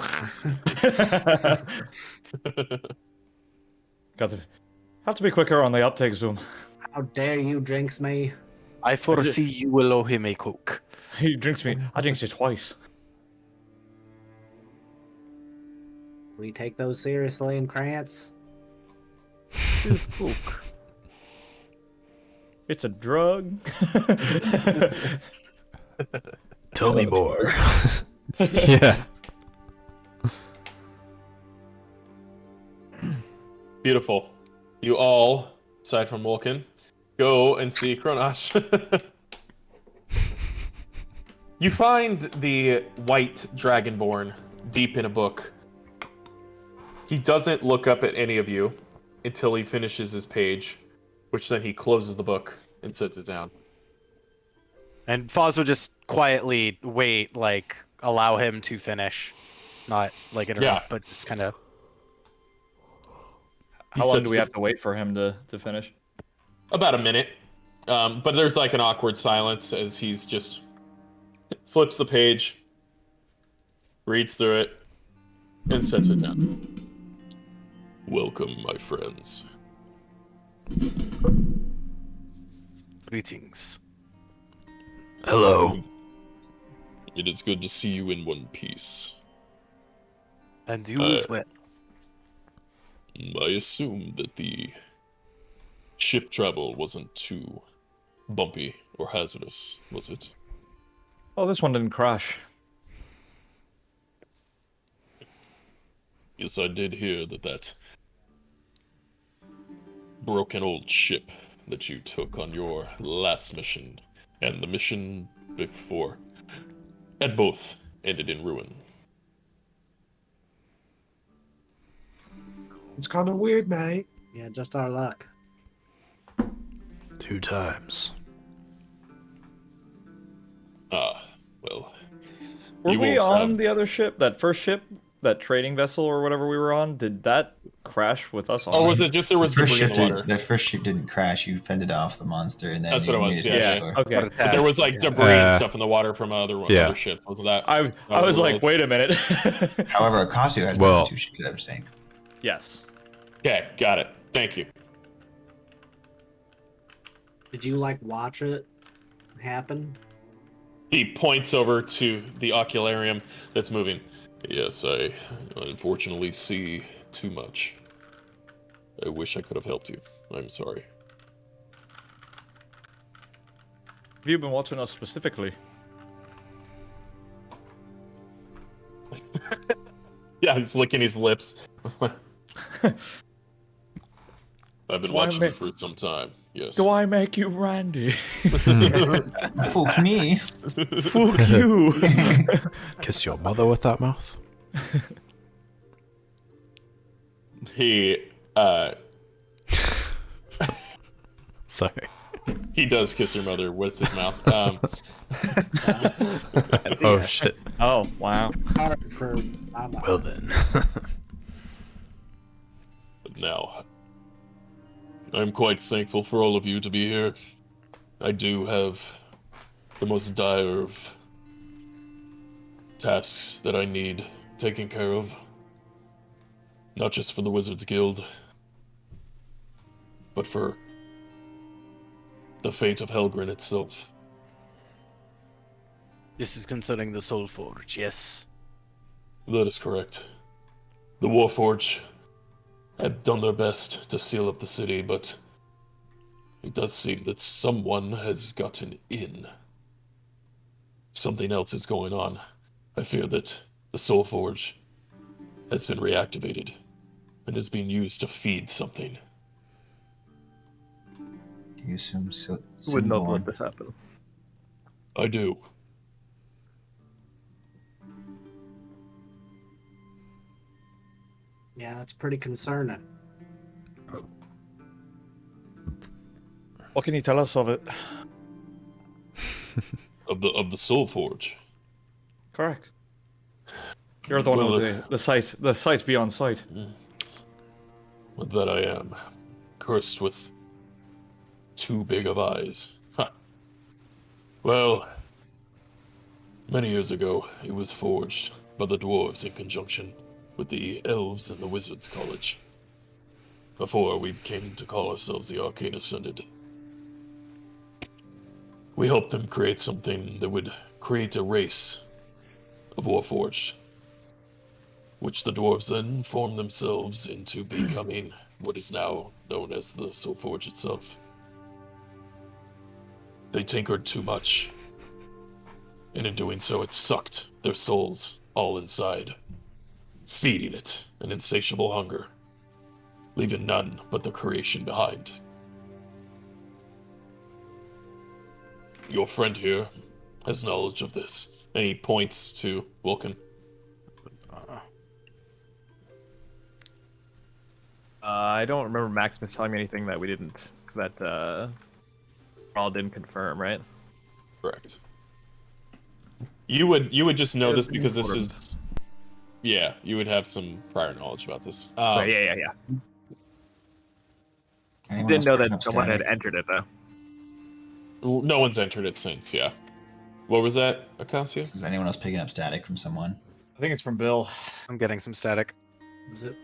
Got the Have to be quicker on the uptake, Zoom. How dare you drinks me? I foresee you will owe him a coke. He drinks me. I drinks you twice. We take those seriously in Krantz. It's coke. It's a drug. Tell me more. Yeah. Beautiful. You all, aside from Vulcan, go and see Kronosh. You find the white dragonborn deep in a book. He doesn't look up at any of you until he finishes his page, which then he closes the book and sets it down. And Foz would just quietly wait, like, allow him to finish. Not, like, interrupt, but just kind of... How long do we have to wait for him to finish? About a minute. But there's like an awkward silence as he's just flips the page, reads through it, and sets it down. Welcome, my friends. Greetings. Hello. It is good to see you in one piece. And you as well. I assume that the ship travel wasn't too bumpy or hazardous, was it? Oh, this one didn't crash. Yes, I did hear that broken old ship that you took on your last mission and the mission before had both ended in ruin. It's kind of weird, mate. Yeah, just our luck. 2 times. Ah, well. Were you we won't, on the other ship? That first ship? That trading vessel or whatever we were on? Did that crash with us on Oh, it? was it just there was debris in the water? The first ship didn't crash. You fended off the monster, and then That's you what it made was, it to yeah. shore. Okay. What a But there was like debris and stuff in the water from other ships. Was that? I was like, wait a minute. However, Akasu has Well- 2 ships that are sank. Yes. Okay, got it. Thank you. Did you like watch it happen? He points over to the ocularium that's moving. Yes, I unfortunately see too much. I wish I could have helped you. I'm sorry. Have you been watching us specifically? Yeah, he's licking his lips. I've been watching you for some time. Yes. Do I make you Randy? Fuck me. Fuck you. Kiss your mother with that mouth? He Sorry. he does kiss your mother with his mouth. Oh shit. Oh, wow. Hard for Mama. Well then. But now, I'm quite thankful for all of you to be here. I do have the most dire of tasks that I need taken care of. Not just for the Wizards Guild, but for the fate of Helgrin itself. This is concerning the Soul Forge, yes. That is correct. The Warforge had done their best to seal up the city, but it does seem that someone has gotten in. Something else is going on. I fear that the Soul Forge has been reactivated and is being used to feed something. You assume Would not Simborn. let this happen. I do. Yeah, that's pretty concerning. What can you tell us of it? Of the Soul Forge. Correct. You're the one Well, with the sight beyond sight. With that I am. Cursed with too big of eyes. Huh. Well, many years ago, it was forged by the dwarves in conjunction with the elves and the wizards college. before we came to call ourselves the Arcane Ascended. We helped them create something that would create a race of Warforged, which the dwarves then formed themselves into becoming what is now known as the Soulforge itself. They tinkered too much, and in doing so it sucked their souls all inside, feeding it an insatiable hunger, leaving none but the creation behind. Your friend here has knowledge of this, and he points to Vulcan. I don't remember Maximus telling me anything that we didn't, that all didn't confirm, right? Correct. You would just know Yeah, this because this important. is, yeah, you would have some prior knowledge about this. Right, yeah. Anyone Didn't else know picking that up someone had static? entered it though. No one's entered it since, yeah. What was that, Acacia? Is anyone else picking up static from someone? I think it's from Bill. I'm getting some static. Is it?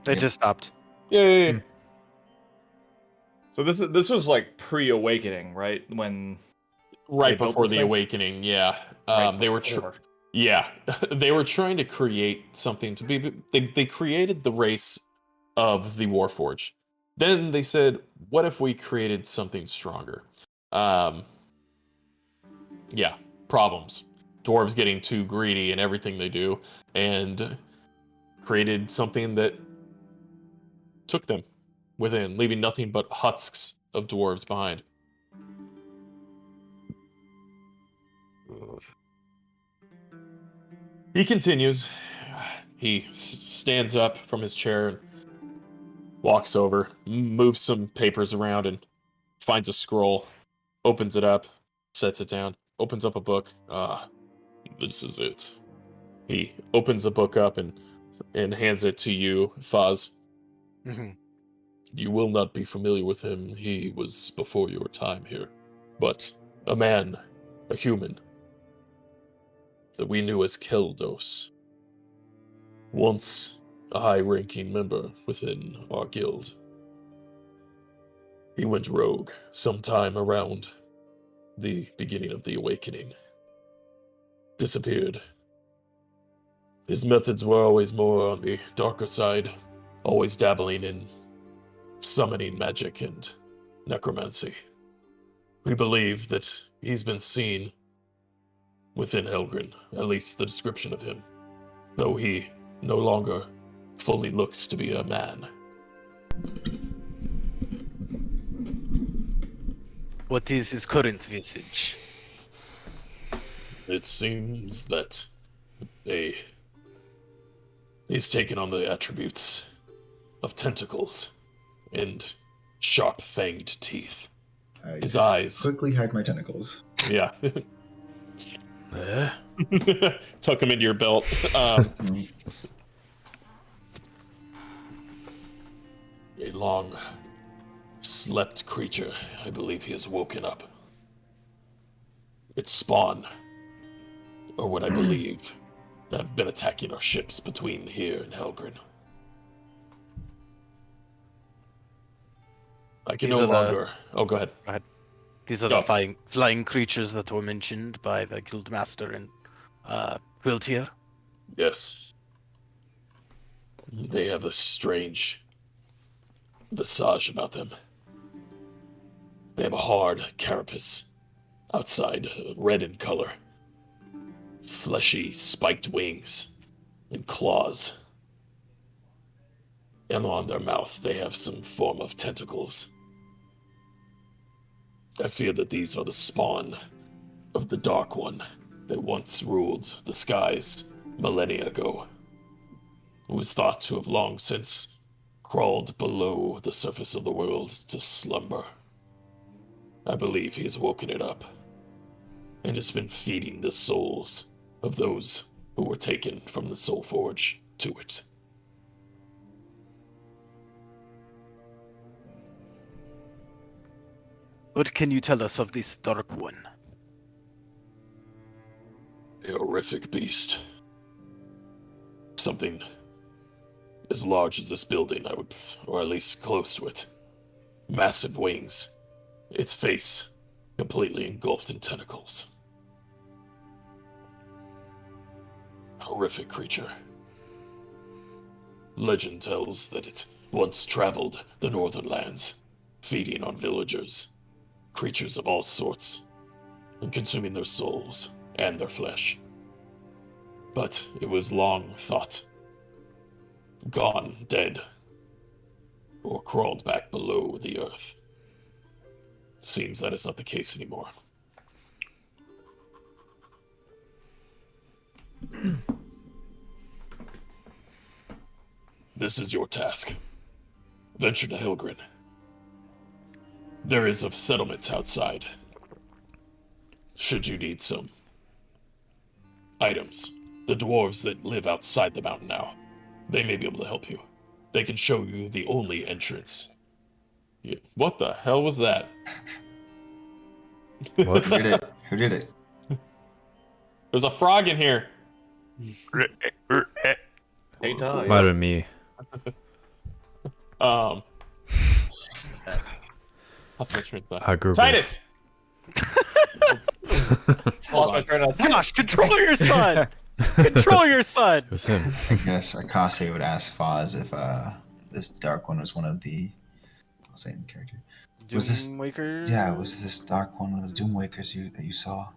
It just stopped. Yay! So this was like pre-awakening, right? When Right they built before this the thing? awakening, yeah. Right They were before. yeah, they were trying to create something to be. They created the race of the Warforged. Then they said, "What if we created something stronger?" Yeah, problems. Dwarves getting too greedy in everything they do, and created something that took them within, leaving nothing but husks of dwarves behind. He continues. He stands up from his chair and walks over, moves some papers around, and finds a scroll, opens it up, sets it down, opens up a book. This is it. He opens the book up and hands it to you, Faz. hmm You will not be familiar with him. He was before your time here. But a man, a human, that we knew as Keldos. Once a high-ranking member within our guild. He went rogue sometime around the beginning of the Awakening. Disappeared. His methods were always more on the darker side, always dabbling in summoning magic and necromancy. We believe that he's been seen within Helgrin, at least the description of him, though he no longer fully looks to be a man. What is his current visage? It seems that he's taken on the attributes of tentacles and sharp-fanged teeth. His eyes. Quickly hide my tentacles. Yeah. Tuck him into your belt. A long slept creature. I believe he has woken up. Its spawn, or what I believe, have been attacking our ships between here and Helgrin. I can These no are the- longer. Oh, go ahead. These are Oh. the flying creatures that were mentioned by the guildmaster in Quiltier. Yes. They have a strange visage about them. They have a hard carapace, outside red in color, fleshy spiked wings, and claws. And on their mouth they have some form of tentacles. I fear that these are the spawn of the Dark One that once ruled the skies millennia ago, who was thought to have long since crawled below the surface of the world to slumber. I believe he has woken it up, and has been feeding the souls of those who were taken from the Soul Forge to it. What can you tell us of this Dark One? A horrific beast. Something as large as this building, I would, or at least close to it. Massive wings. Its face completely engulfed in tentacles. Horrific creature. Legend tells that it once traveled the northern lands, feeding on villagers, creatures of all sorts, and consuming their souls and their flesh. But it was long thought gone, dead, or crawled back below the earth. Seems that is not the case anymore. This is your task. Venture to Hilgrin. There is a settlement outside. Should you need some items, the dwarves that live outside the mountain now, they may be able to help you. They can show you the only entrance. What the hell was that? What? Who did it? Who did it? There's a frog in here. Hey, Ty. Might have been me. That's my train of thought. I Googled. Titus! Hold Lost my on. train of thought. Josh, control your son. Control your son. It was him. I guess Akase would ask Foz if this dark one was one of the. I'll say in character. Was this- Doomwaker? Yeah, was this dark one one of the Doomwakers that you saw?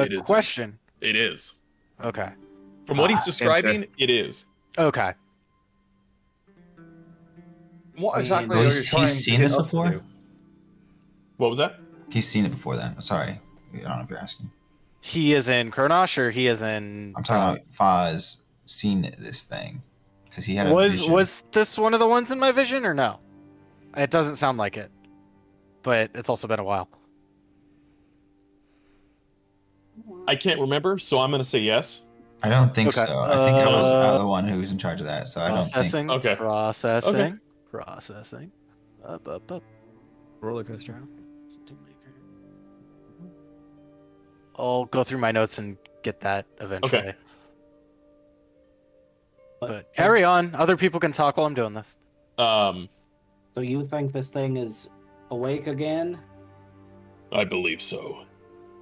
It is. Question. It is. Okay. From what he's Ah, describing, it is. Okay. What I mean, exactly Oh, are you he's trying to seen get this us to before? do? What was that? He's seen it before then. Sorry. I don't know if you're asking. He is in Kurnosh or he is in. I'm talking about Foz seen this thing. Because he had a Was vision. was this one of the ones in my vision or no? It doesn't sound like it, but it's also been a while. I can't remember, so I'm gonna say yes. I don't think Okay. so. I think I was Uh, the one who was in charge of that, so I don't think. Processing. Okay. Processing. Okay. Processing. Up. Roller coaster. I'll go through my notes and get that eventually. Okay. But carry on. Other people can talk while I'm doing this. So you think this thing is awake again? I believe so.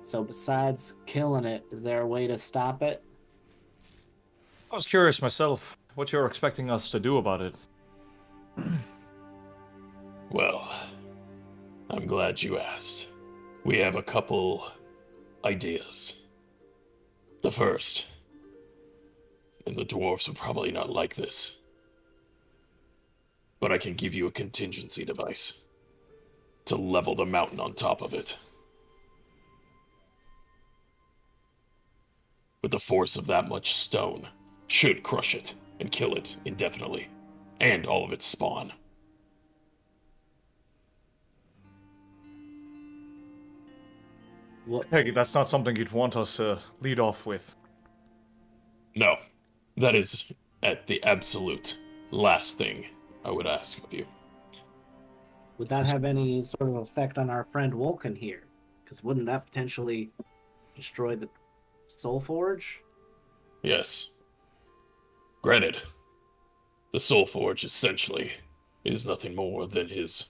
So besides killing it, is there a way to stop it? I was curious myself what you're expecting us to do about it. Well, I'm glad you asked. We have a couple ideas. The first, and the dwarves would probably not like this, but I can give you a contingency device to level the mountain on top of it. With the force of that much stone, should crush it and kill it indefinitely, and all of its spawn. What? Peggy, that's not something you'd want us to lead off with. No, that is at the absolute last thing I would ask of you. Would that have any sort of effect on our friend Vulcan here? Because wouldn't that potentially destroy the Soul Forge? Yes. Granted, the Soul Forge essentially is nothing more than his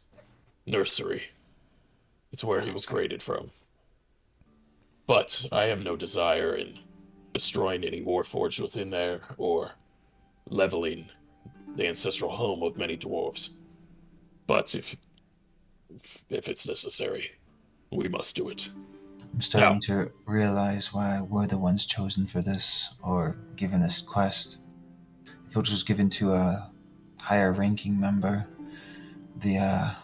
nursery. It's where he was created from. But I have no desire in destroying any Warforged within there or leveling the ancestral home of many dwarves. But if it's necessary, we must do it. I'm starting to realize why we're the ones chosen for this, or given this quest. If it was given to a higher ranking member, the how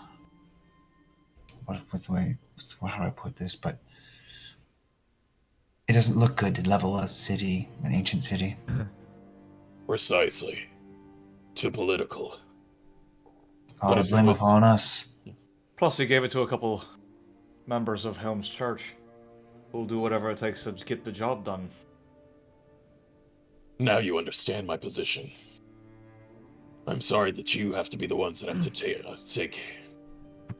do I put this? But it doesn't look good to level a city, an ancient city. Precisely. Too political. All But the if it blame was- will fall on us. Plus, he gave it to a couple members of Helm's Church who'll do whatever it takes to get the job done. Now you understand my position. I'm sorry that you have to be the ones that have to take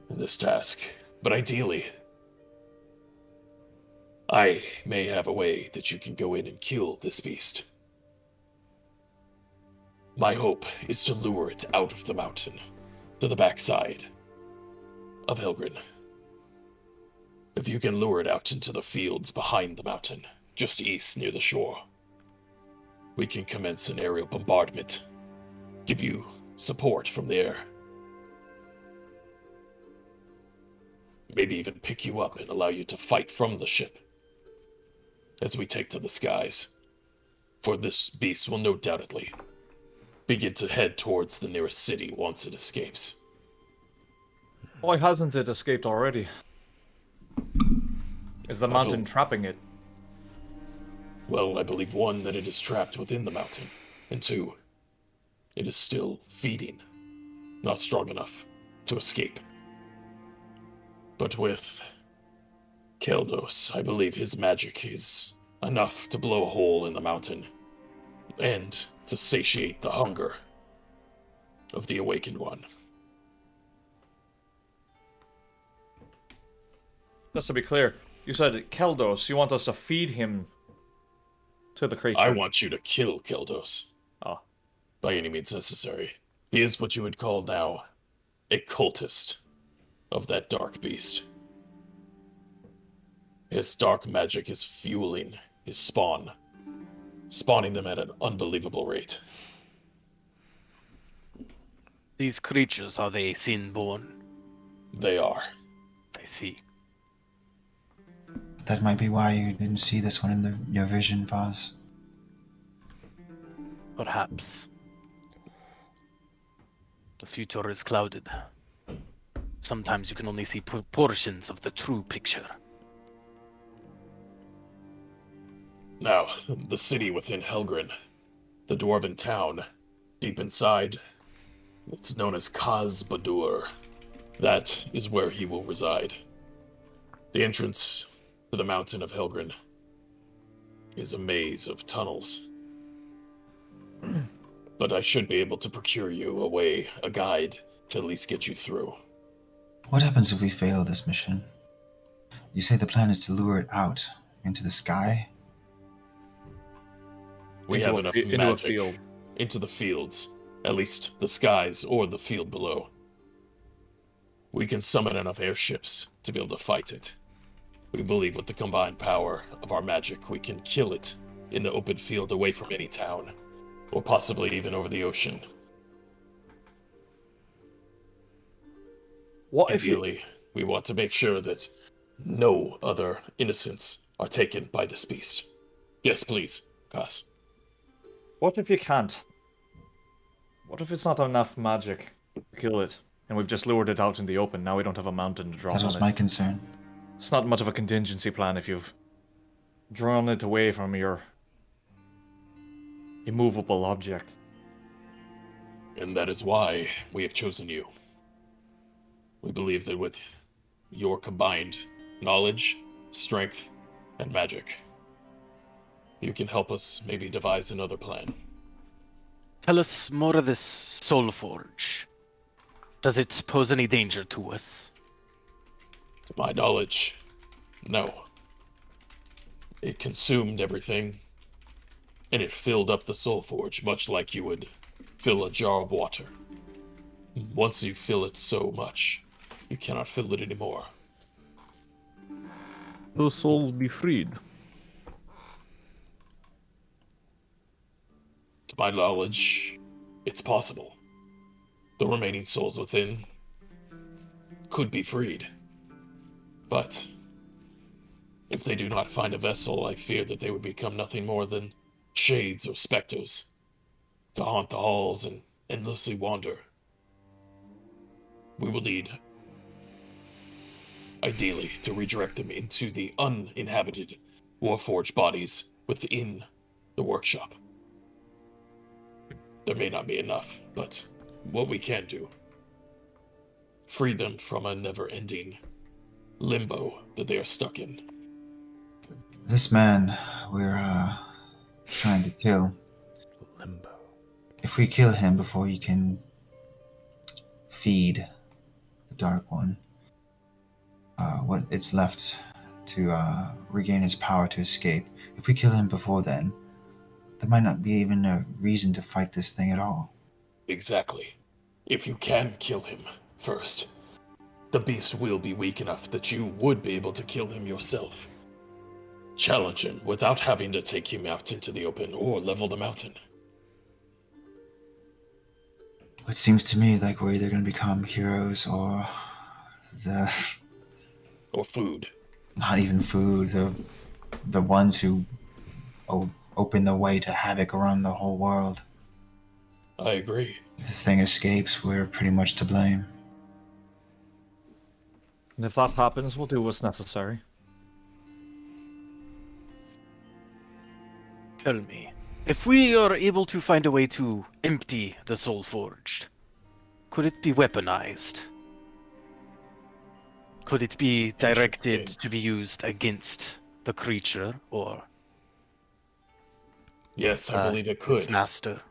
this task, but ideally, I may have a way that you can go in and kill this beast. My hope is to lure it out of the mountain, to the backside of Helgrin. If you can lure it out into the fields behind the mountain, just east near the shore, we can commence an aerial bombardment, give you support from the air. Maybe even pick you up and allow you to fight from the ship as we take to the skies. For this beast will no doubtedly begin to head towards the nearest city once it escapes. Why hasn't it escaped already? Is the mountain trapping it? Well, I believe one, that it is trapped within the mountain, and two, it is still feeding, not strong enough to escape. But with Keldos, I believe his magic is enough to blow a hole in the mountain and to satiate the hunger of the awakened one. Just to be clear, you said Keldos, you want us to feed him to the creature? I want you to kill Keldos. Oh. By any means necessary. He is what you would call now a cultist of that dark beast. His dark magic is fueling his spawn, spawning them at an unbelievable rate. These creatures, are they sin-born? They are. I see. That might be why you didn't see this one in your vision, Vaz. Perhaps. The future is clouded. Sometimes you can only see portions of the true picture. Now, the city within Helgrin, the dwarven town, deep inside, it's known as Kaz-Badur. That is where he will reside. The entrance to the mountain of Helgrin is a maze of tunnels. But I should be able to procure you a guide to at least get you through. What happens if we fail this mission? You say the plan is to lure it out into the sky? We Into have a enough fi- into a magic field. into the fields, at least the skies or the field below. We can summon enough airships to be able to fight it. We believe with the combined power of our magic, we can kill it in the open field away from any town, or possibly even over the ocean. What if you... Ideally, we want to make sure that no other innocents are taken by this beast. Yes, please, Gus. What if you can't? What if it's not enough magic to kill it, and we've just lured it out in the open? Now we don't have a mountain to drop That was on my it. concern. It's not much of a contingency plan if you've drawn it away from your immovable object. And that is why we have chosen you. We believe that with your combined knowledge, strength, and magic, you can help us maybe devise another plan. Tell us more of this Soul Forge. Does it pose any danger to us? To my knowledge, no. It consumed everything, and it filled up the Soul Forge, much like you would fill a jar of water. Once you fill it so much, you cannot fill it anymore. Those souls be freed. To my knowledge, it's possible. The remaining souls within could be freed. But if they do not find a vessel, I fear that they would become nothing more than shades or specters to haunt the halls and endlessly wander. We will need, ideally, to redirect them into the uninhabited Warforged bodies within the workshop. There may not be enough, but what we can do, free them from a never-ending limbo that they are stuck in. This man we're trying to kill. Limbo. If we kill him before he can feed the Dark One, what it's left to regain his power to escape. If we kill him before then, there might not be even a reason to fight this thing at all. Exactly. If you can kill him first, the beast will be weak enough that you would be able to kill him yourself. Challenge him without having to take him out into the open or level the mountain. It seems to me like we're either going to become heroes or Or food. not even food, the ones who open the way to havoc around the whole world. I agree. If this thing escapes, we're pretty much to blame. And if that happens, we'll do what's necessary. Tell me, if we are able to find a way to empty the Soul Forged, could it be weaponized? Could it be directed Interesting. to be used against the creature or Yes, I believe it its could. master?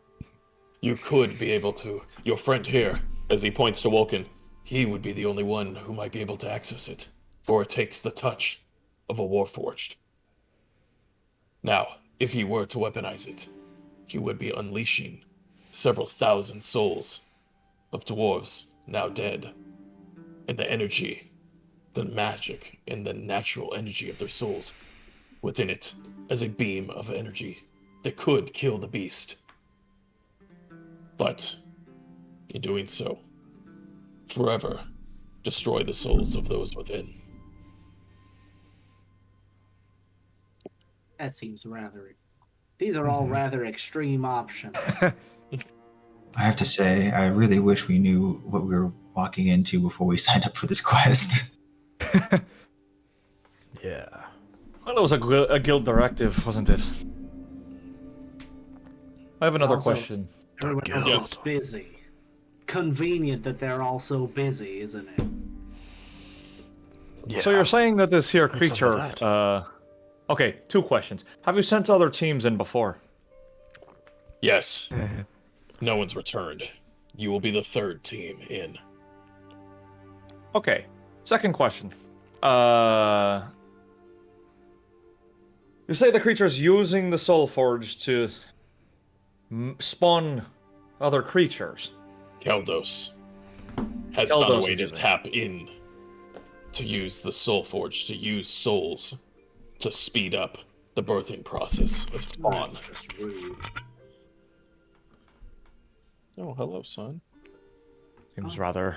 You could be able to. Your friend here, as he points to Vulcan, he would be the only one who might be able to access it, for it takes the touch of a Warforged. Now, if he were to weaponize it, he would be unleashing several thousand souls of dwarves now dead, and the energy, the magic, and the natural energy of their souls within it as a beam of energy that could kill the beast. But, in doing so, forever destroy the souls of those within. That seems rather. These are all rather extreme options. I have to say, I really wish we knew what we were walking into before we signed up for this quest. Yeah. Well, it was a guild directive, wasn't it? I have another Also- question. Everyone else Yes. is busy. Convenient that they're all so busy, isn't it? Yeah. So you're saying that this here What's up with creature, that? okay, 2 questions. Have you sent other teams in before? Yes, no one's returned. You will be the 3rd team in. Okay. Second question. You say the creature's using the Soul Forge to spawn other creatures. Keldos has found a Keldos, way to excuse me. tap in to use the Soul Forge, to use souls to speed up the birthing process of spawn. That's rude. Oh, hello, son. Seems rather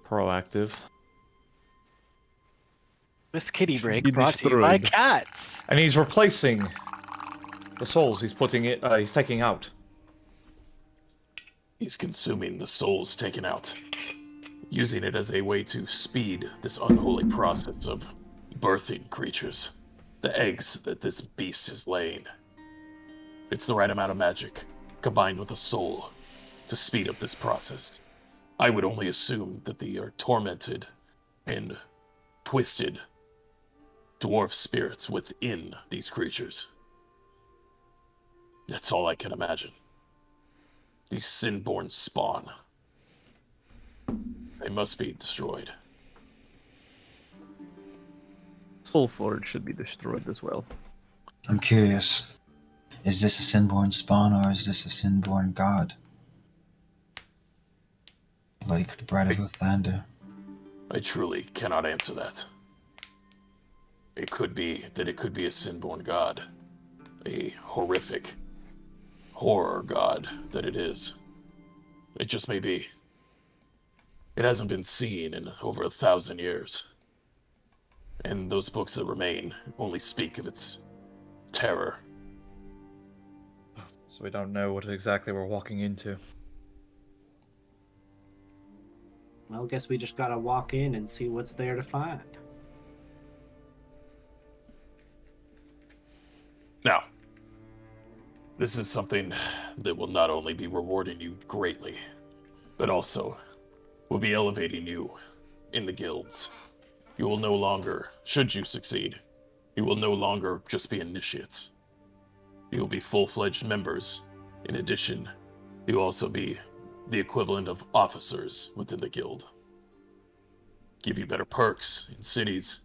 proactive. This kitty break be brought to you by destroyed. cats. And he's replacing the souls he's he's taking out. He's consuming the souls taken out, using it as a way to speed this unholy process of birthing creatures, the eggs that this beast is laying. It's the right amount of magic, combined with a soul, to speed up this process. I would only assume that they are tormented and twisted dwarf spirits within these creatures. That's all I can imagine. These sin-born spawn. They must be destroyed. Soulforge should be destroyed as well. I'm curious. Is this a Sinborn spawn or is this a Sinborn god? Like the Bride of Lathander. I truly cannot answer that. It could be that it could be a sin-born god. A horrific horror god that it is. It just may be. It hasn't been seen in over 1,000 years. And those books that remain only speak of its terror. So we don't know what exactly we're walking into. Well, guess we just gotta walk in and see what's there to find. Now, this is something that will not only be rewarding you greatly, but also will be elevating you in the guilds. You will no longer, should you succeed, you will no longer just be initiates. You will be full-fledged members. In addition, you will also be the equivalent of officers within the guild. Give you better perks in cities.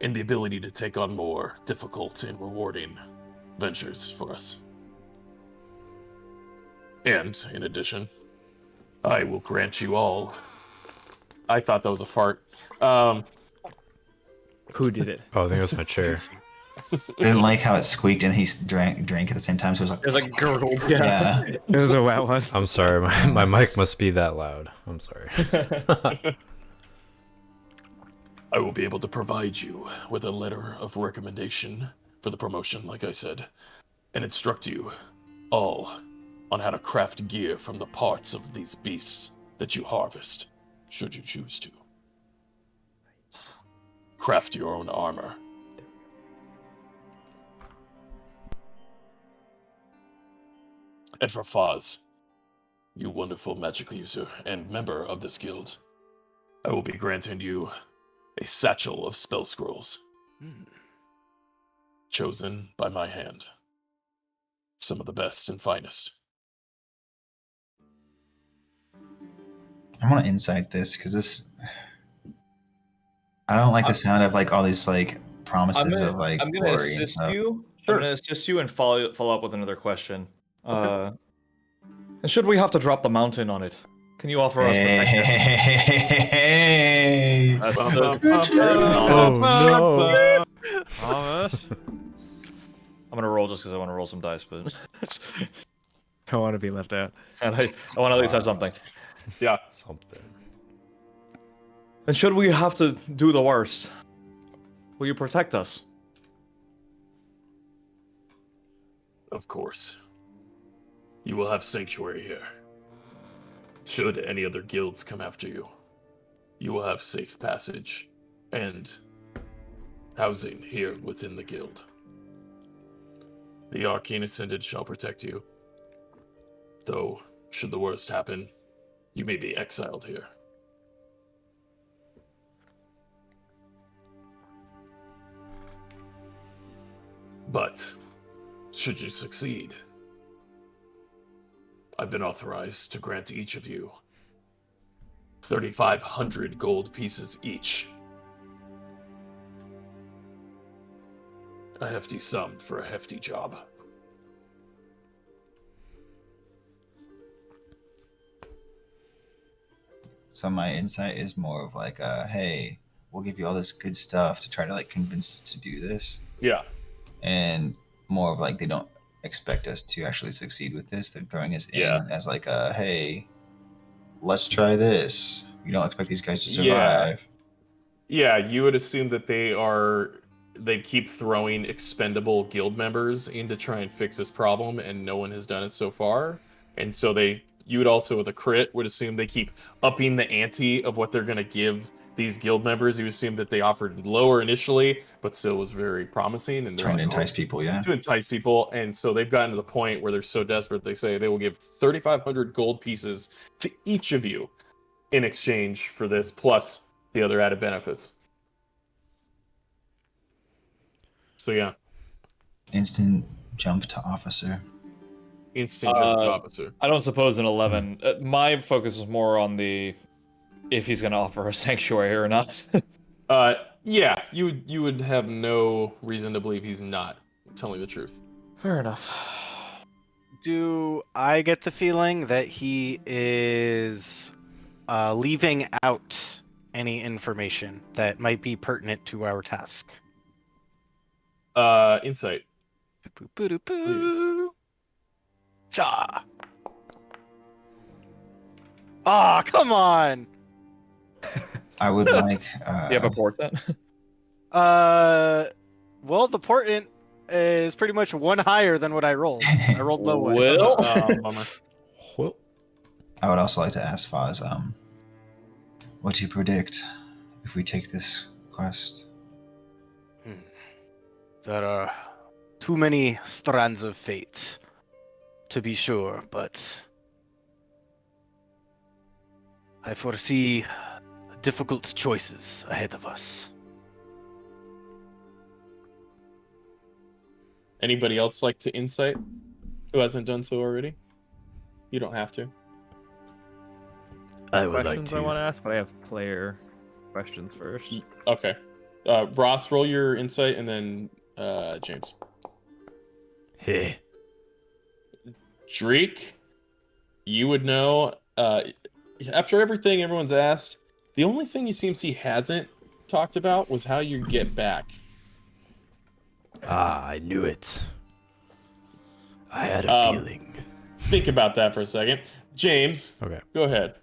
and the ability to take on more difficult and rewarding ventures for us. And, in addition, I will grant you all... I thought that was a fart. Who did it? Oh, I think it was my chair. I didn't like how it squeaked and he drank at the same time, so it was like... There's like gurgled. Yeah. It was a wet one. I'm sorry, my mic must be that loud. I'm sorry. I will be able to provide you with a letter of recommendation for the promotion, like I said, and instruct you all on how to craft gear from the parts of these beasts that you harvest, should you choose to. Craft your own armor. And for Foz, you wonderful magic user and member of this guild, I will be granting you a satchel of spell scrolls, chosen by my hand. Some of the best and finest. I want to insight this because this. I don't like the sound of like all these like promises of like I'm gonna glory and assist stuff. you. I'm gonna assist you and follow up with another question. And should we have to drop the mountain on it? Can you offer us protection? Hey. That's Oh no! Thomas? I'm gonna roll just because I want to roll some dice, but I want to be left out. and I want to at least have something. Yeah. Something. And should we have to do the worst, will you protect us? Of course. You will have sanctuary here. Should any other guilds come after you, you will have safe passage and housing here within the guild. The Arcane Ascended shall protect you. Though, should the worst happen, you may be exiled here. But, should you succeed, I've been authorized to grant each of you 3,500 gold pieces each. A hefty sum for a hefty job. So my insight is more of like, hey, we'll give you all this good stuff to try to like convince us to do this, Yeah. and more of like they don't expect us to actually succeed with this. They're throwing us in Yeah. as like, hey, let's try this. We don't expect these guys to Yeah. survive. Yeah, you would assume that they keep throwing expendable guild members in to try and fix this problem, and no one has done it so far. And so you would also, with a crit, would assume they keep upping the ante of what they're going to give these guild members. You assume that they offered lower initially, but still was very promising. And they're Trying to like, entice people, yeah. to entice people. And so they've gotten to the point where they're so desperate, they say they will give 3,500 gold pieces to each of you in exchange for this, plus the other added benefits. So yeah, Instant jump to officer. instant jump to officer. I don't suppose an 11. My focus is more on the if he's going to offer a sanctuary or not. Yeah, you would have no reason to believe he's not telling the truth. Fair enough. Do I get the feeling that he is leaving out any information that might be pertinent to our task? Insight. Boo-boo-boo-boo. Ja. Ah, come on. I would like. Do you have a portent? Well, the portent is pretty much one higher than what I rolled. I rolled low one. Well, Bummer. Well, I would also like to ask Foz, what do you predict if we take this quest? There are too many strands of fate, to be sure, but I foresee difficult choices ahead of us. Anybody else like to insight who hasn't done so already? You don't have to. I would like Questions I to. want to ask, but I have player questions first. Okay. Ross, roll your insight, and then James. Hey. Dreek, you would know. After everything everyone's asked, the only thing you seem he hasn't talked about was how you get back. Ah, I knew it. I had a feeling. Think about that for a second. James, Okay. go ahead.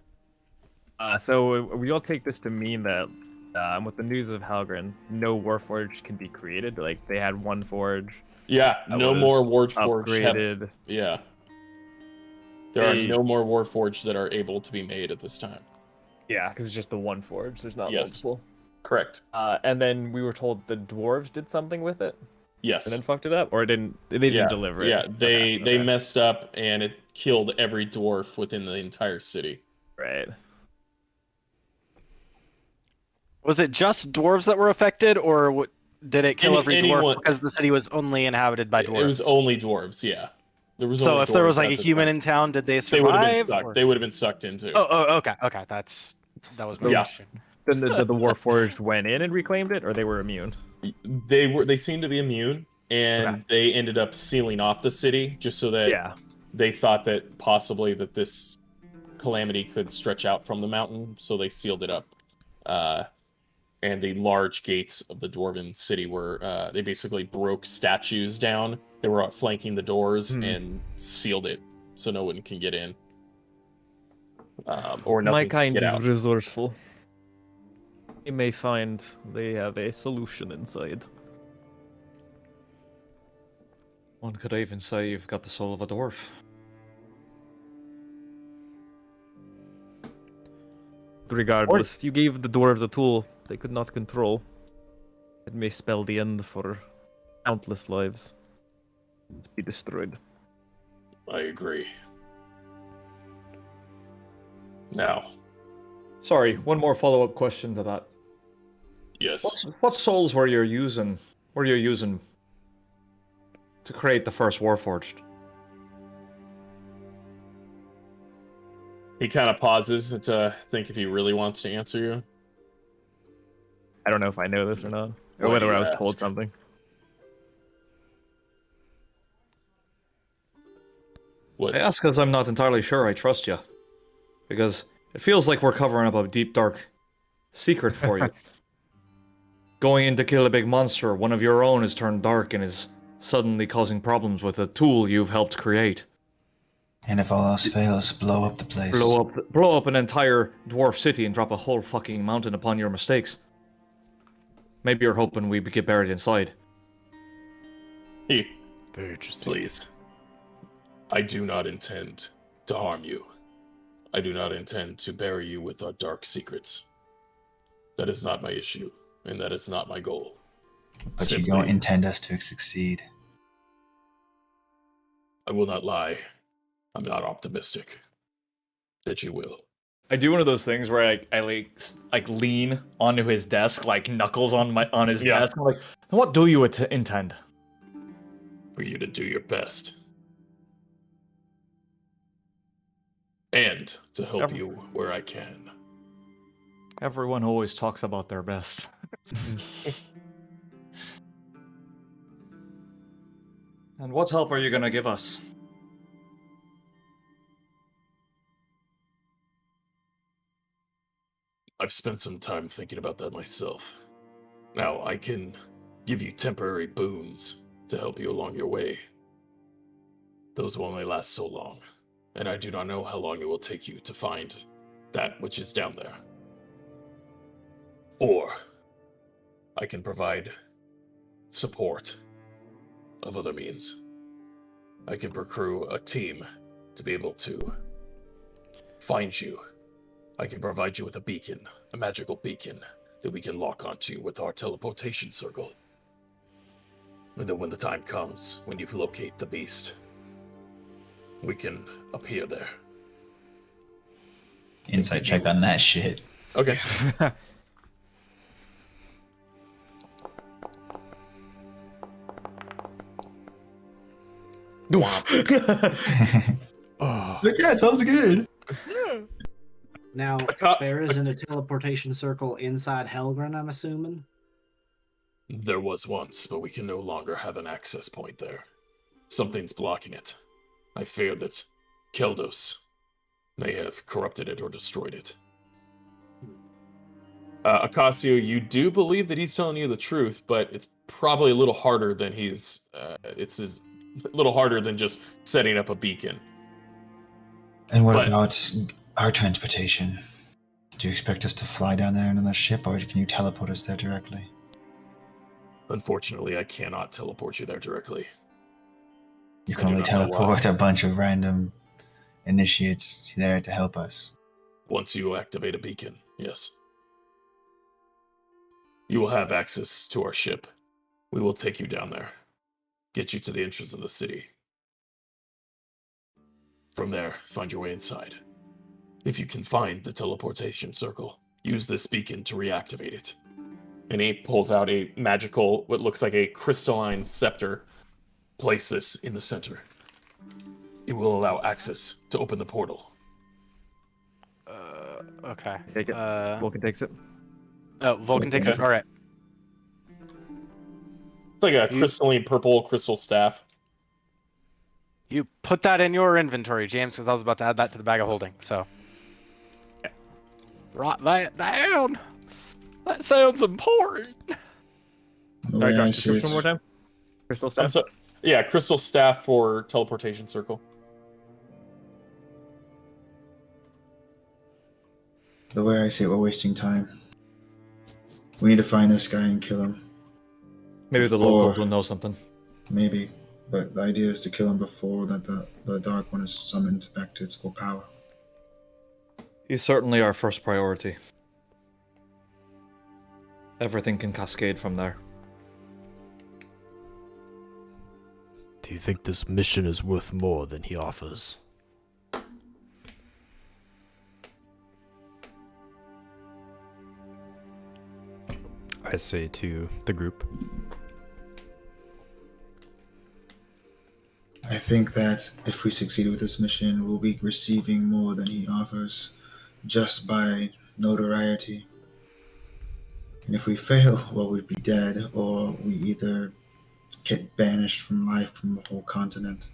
So we all take this to mean that with the news of Halgren, no Warforged can be created. Like they had one forge. Yeah, that no was more Warforged. upgraded. Yeah. There are no more Warforged that are able to be made at this time. Yeah, because it's just the one forge. There's not Yes. multiple. Correct. And then we were told the dwarves did something with it. Yes. And then fucked it up, or they didn't deliver it. Yeah, they Okay. messed up and it killed every dwarf within the entire city. Right. Was it just dwarves that were affected, or did it kill every anyone- dwarf because the city was only inhabited by dwarves? It was only dwarves. Yeah. There was so only if there was dwarves like a at the human time. in town, did they They would have been survive? sucked. or- They would have been sucked into. Oh, okay. That was my Yeah. question. Then the Warforged went in and reclaimed it, or they were immune. They seemed to be immune, and Okay. they ended up sealing off the city just so that Yeah. they thought that possibly that this calamity could stretch out from the mountain, so they sealed it up. And the large gates of the dwarven city were they basically broke statues down. They were flanking the doors and sealed it so no one can get in. Or nothing My can kind get is out. resourceful. You may find they have a solution inside. One could even say you've got the soul of a dwarf. Regardless, you gave the dwarves a tool they could not control. It may spell the end for countless lives. Be destroyed. I agree. Now, Sorry, one more follow-up question to that. yes. What souls were you using? To create the first Warforged? He kind of pauses to think if he really wants to answer you. I don't know if I know this or not, or Why whether do you I was ask? told something. What? I ask because I'm not entirely sure I trust you. Because it feels like we're covering up a deep, dark secret for you. Going in to kill a big monster, one of your own is turned dark and is suddenly causing problems with a tool you've helped create. And if all else fails, blow up the place. Blow up an entire dwarf city and drop a whole fucking mountain upon your mistakes. Maybe you're hoping we get buried inside. He, Very interesting. please. I do not intend to harm you. I do not intend to bury you with our dark secrets. That is not my issue, and that is not my goal. But you Simply, don't intend us to succeed. I will not lie. I'm not optimistic that you will. I do one of those things where I like lean onto his desk, like knuckles on his Yeah. desk. I'm like, what do you intend? For you to do your best. And to help you where I can. Everyone always talks about their best. And what help are you gonna give us? I've spent some time thinking about that myself. Now, I can give you temporary boons to help you along your way. Those will only last so long, and I do not know how long it will take you to find that which is down there. Or, I can provide support of other means. I can procure a team to be able to find you. I can provide you with a beacon, a magical beacon, that we can lock onto with our teleportation circle. And then when the time comes, when you locate the beast, we can appear there. Insight check on that shit. Okay. Oh, Yeah, it sounds good. Now, cop- there isn't a teleportation circle inside Helgren, I'm assuming. There was once, but we can no longer have an access point there. Something's blocking it. I fear that Keldos may have corrupted it or destroyed it. Acasio, you do believe that he's telling you the truth, but it's probably a little harder than it's a little harder than just setting up a beacon. And what But- about our transportation? Do you expect us to fly down there in another ship, or can you teleport us there directly? Unfortunately, I cannot teleport you there directly. You I can do only not know why. teleport a bunch of random initiates there to help us. Once you activate a beacon, yes. You will have access to our ship. We will take you down there. Get you to the entrance of the city. From there, find your way inside. If you can find the teleportation circle, use this beacon to reactivate it. And he pulls out a magical, what looks like a crystalline scepter. Place this in the center. It will allow access to open the portal. Okay. Take it. Vulcan takes it. Oh, Vulcan takes it. All right. It's like a crystalline purple crystal staff. You put that in your inventory, James, because I was about to add that to the bag of holding. So. Write that down. That sounds important. The Sorry, way I Josh, see description it, one more time. Crystal I'm staff. so, yeah, crystal staff for teleportation circle. the way I see it, we're wasting time. We need to find this guy and kill him. Maybe the Before- locals will know something. Maybe. But the idea is to kill him before that the Dark One is summoned back to its full power. He's certainly our first priority. Everything can cascade from there. Do you think this mission is worth more than he offers? I say to the group. I think that if we succeed with this mission, we'll be receiving more than he offers just by notoriety. And if we fail, well, we'd be dead, or we either get banished from life from the whole continent.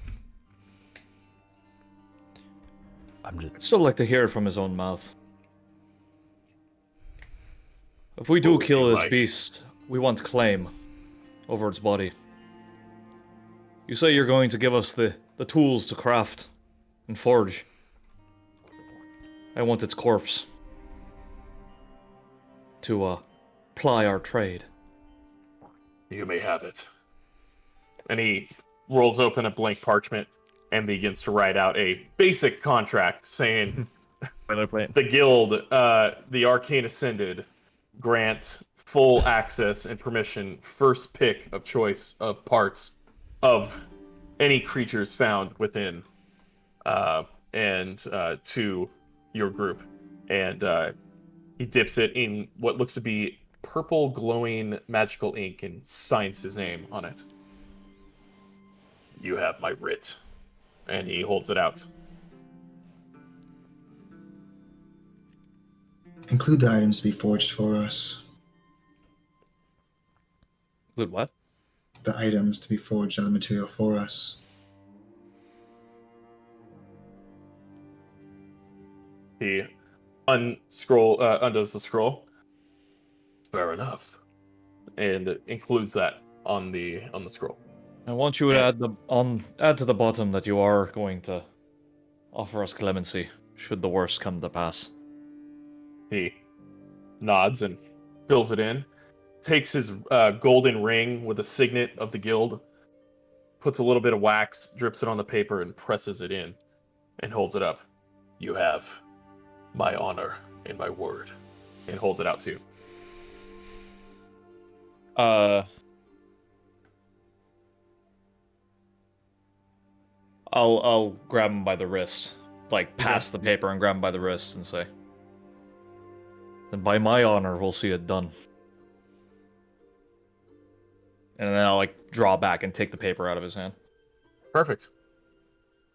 I'd still like to hear it from his own mouth. If we do What would kill you this like? beast, we want claim over its body. You say you're going to give us the tools to craft and forge. I want its corpse to ply our trade. You may have it. And he rolls open a blank parchment and begins to write out a basic contract saying Boilerplate. the guild, the Arcane Ascended, grant full access and permission, first pick of choice of parts of any creatures found within and to your group. And he dips it in what looks to be purple glowing magical ink and signs his name on it. You have my writ. And he holds it out. Include the items to be forged for us. Good what? The items to be forged are the material for us. He undoes the scroll. Fair enough. And includes that on the scroll. I want you to add to the bottom that you are going to offer us clemency should the worst come to pass. He nods and fills it in. Takes his golden ring with a signet of the guild. Puts a little bit of wax, drips it on the paper, and presses it in. And holds it up. You have my honor and my word. And holds it out too. I'll grab him by the wrist, like pass the paper and grab him by the wrist and say, "Then by my honor, we'll see it done." And then I'll like draw back and take the paper out of his hand. Perfect.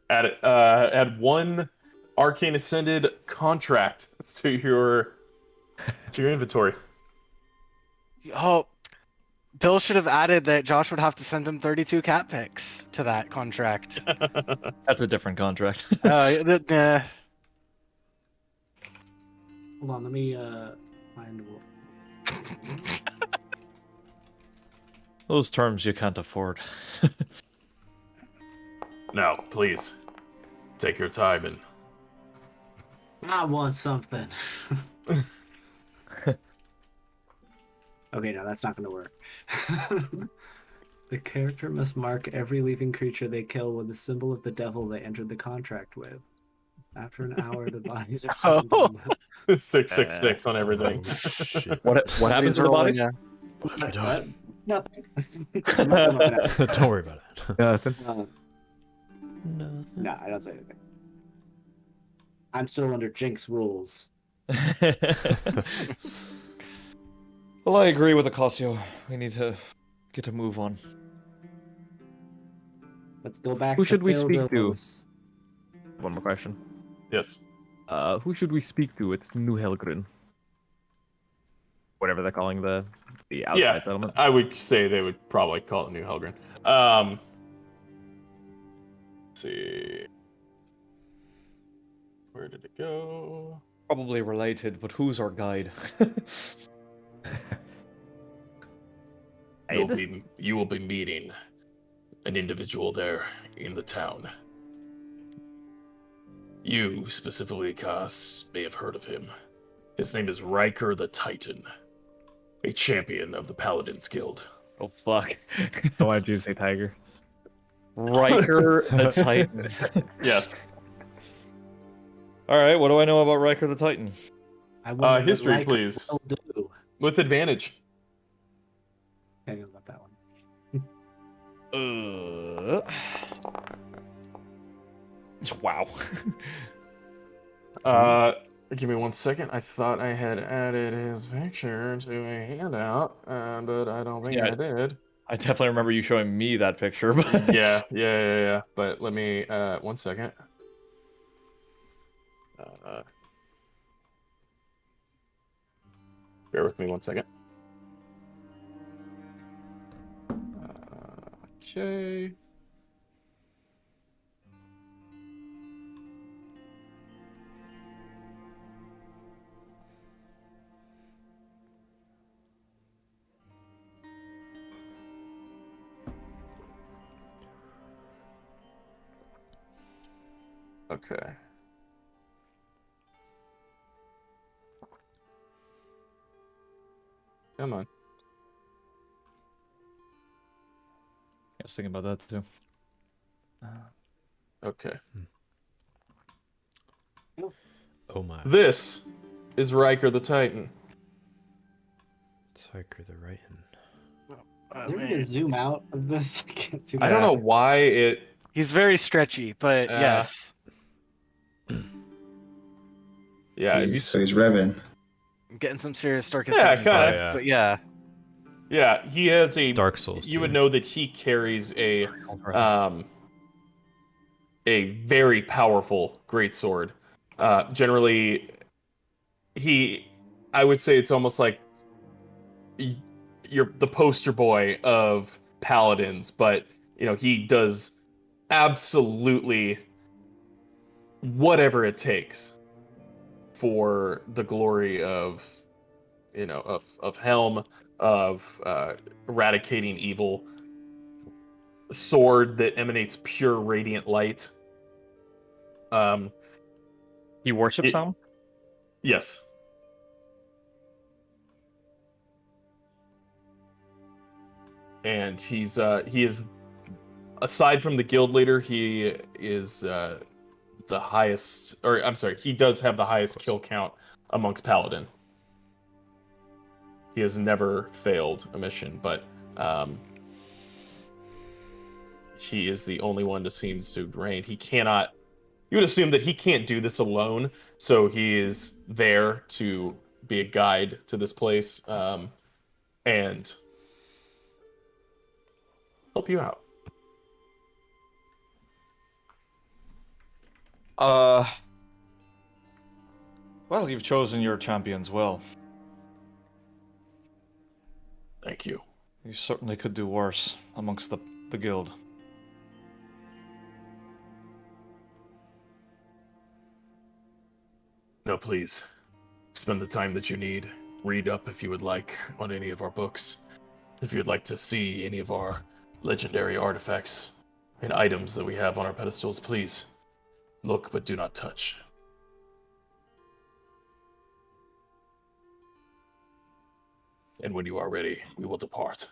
Add one Arcane Ascended contract to your inventory. Oh, Bill should have added that Josh would have to send him 32 cat pics to that contract. That's a different contract. Nah. Hold on, let me find. Those terms you can't afford. Now, please, take your time and... I want something. Okay, no, that's not gonna work. The character must mark every living creature they kill with the symbol of the devil they entered the contract with. After an hour, the bodies are summoned. Oh. 666 on everything. Oh, shit. What happens to the bodies? What have we done? Nothing. I'm not gonna open it. Don't worry about it. Nothing. Nothing. No, I don't say anything. I'm still under Jinx rules. Well, I agree with Acasio. We need to get a move on. Let's go back. Who should we Phil speak to? Vilmos. One more question. Yes. Who should we speak to? It's New Helgrin. Whatever they're calling the outside Yeah, settlement. I would say they would probably call it New Helgrin. Let's see. Where did it go? Probably related, but who's our guide? You will be meeting an individual there in the town. You, specifically, Kas, may have heard of him. His name is Riker the Titan, a champion of the Paladins Guild. Oh fuck! So why did you say tiger? Riker the Titan. Yes. All right, what do I know about Riker the Titan? I wonder what History, Riker please. will do. With advantage. Hang on about that one. Wow. Give me 1 second. I thought I had added his picture to a handout, but I don't think Yeah. I did. I definitely remember you showing me that picture. But Yeah. But let me, 1 second. Bear with me 1 second. Okay. Okay. Come on. I was thinking about that too. Okay. Oh my. This is Riker the Titan. Riker the Titan. Is there a zoom out of this? I can't see that. I don't know why it. He's very stretchy, but yes. Yeah, So he's revving. I'm getting some serious Dark Yeah, History kinda. vibes, Yeah. but yeah. yeah, he has a Dark Souls. You would know that he carries a very powerful greatsword. Generally, I would say it's almost like you're the poster boy of paladins, but he does absolutely whatever it takes for the glory of Helm, of eradicating evil. Sword that emanates pure radiant light. He worships him? Yes. And he is, aside from the guild leader, he is the highest, or I'm sorry, he does have the highest kill count amongst paladin. He has never failed a mission, but he is the only one that seems to reign. He cannot. You would assume that he can't do this alone, so he is there to be a guide to this place and help you out. Well, you've chosen your champions well. Thank you. You certainly could do worse amongst the guild. No, please. Spend the time that you need. Read up if you would like on any of our books. If you'd like to see any of our legendary artifacts and items that we have on our pedestals, please look but do not touch. And when you are ready, we will depart.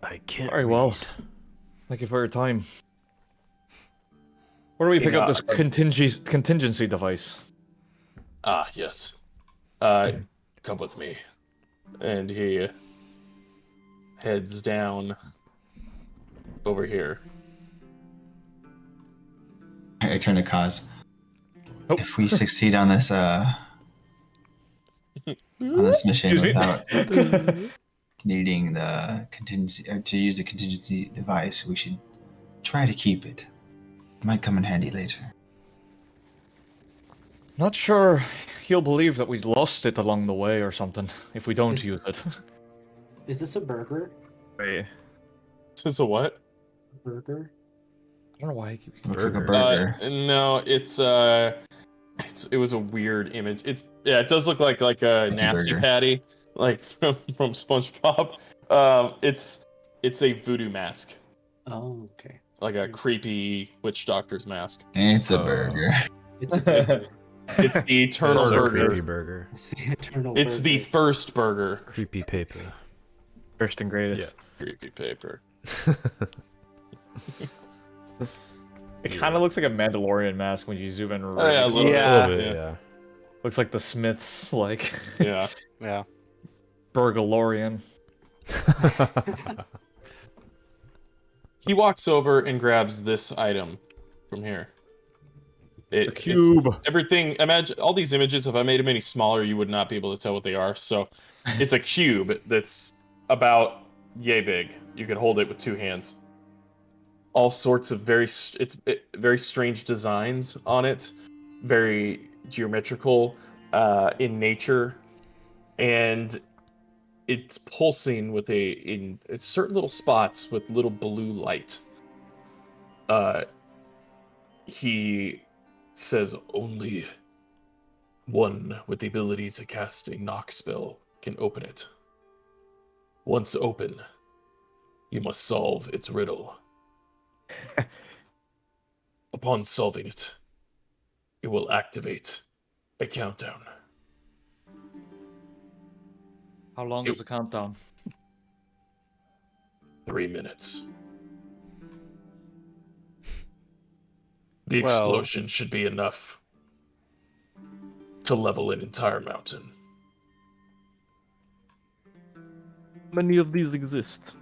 I can't. Very well. Thank you for your time. Where do we pick up this contingency device? Ah, yes. Come with me. And he heads down over here. I turn to Kaz. Nope. If we succeed on this mission without needing the contingency to use the contingency device, we should try to keep it. It might come in handy later. Not sure he'll believe that we lost it along the way or something if we don't use it. Is this a burger? Wait. This is a what? Burger? I don't know why I keep Looks like a burger. No, it was a weird image. It does look like a nasty burger. patty, like from SpongeBob. It's a voodoo mask, Oh, okay. like a creepy witch doctor's mask. It's a burger. It's a burger. It's the eternal Also burger. creepy burger. It's the eternal It's the burger. first burger. Creepy paper. First and greatest. Creepy paper. It kind of looks like a Mandalorian mask when you zoom in. Oh, yeah, a little Yeah. A little bit, yeah. Looks like the Smiths, like Yeah. Yeah. Burgalorian. He walks over and grabs this item from here. A cube. Everything. Imagine all these images. If I made them any smaller, you would not be able to tell what they are. So, it's a cube that's about yay big. You could hold it with two hands. All sorts of very strange designs on it, very geometrical in nature, and it's pulsing with in certain little spots with little blue light. He says only one with the ability to cast a knock spell can open it. Once open, you must solve its riddle. Upon solving it, it will activate a countdown. How long is the countdown? 3 minutes. The Well- explosion should be enough to level an entire mountain. Many of these exist.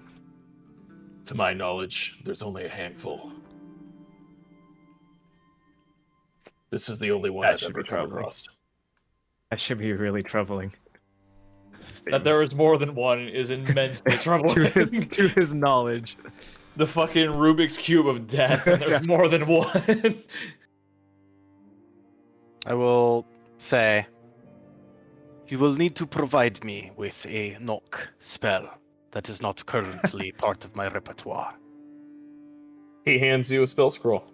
To my knowledge, there's only a handful. This is the only one That I've should ever be come troubling. across. That should be really troubling. That there is more than one is immensely troubling. to his knowledge. The fucking Rubik's Cube of death, and there's more than one. I will say, you will need to provide me with a knock spell that is not currently part of my repertoire. He hands you a spell scroll.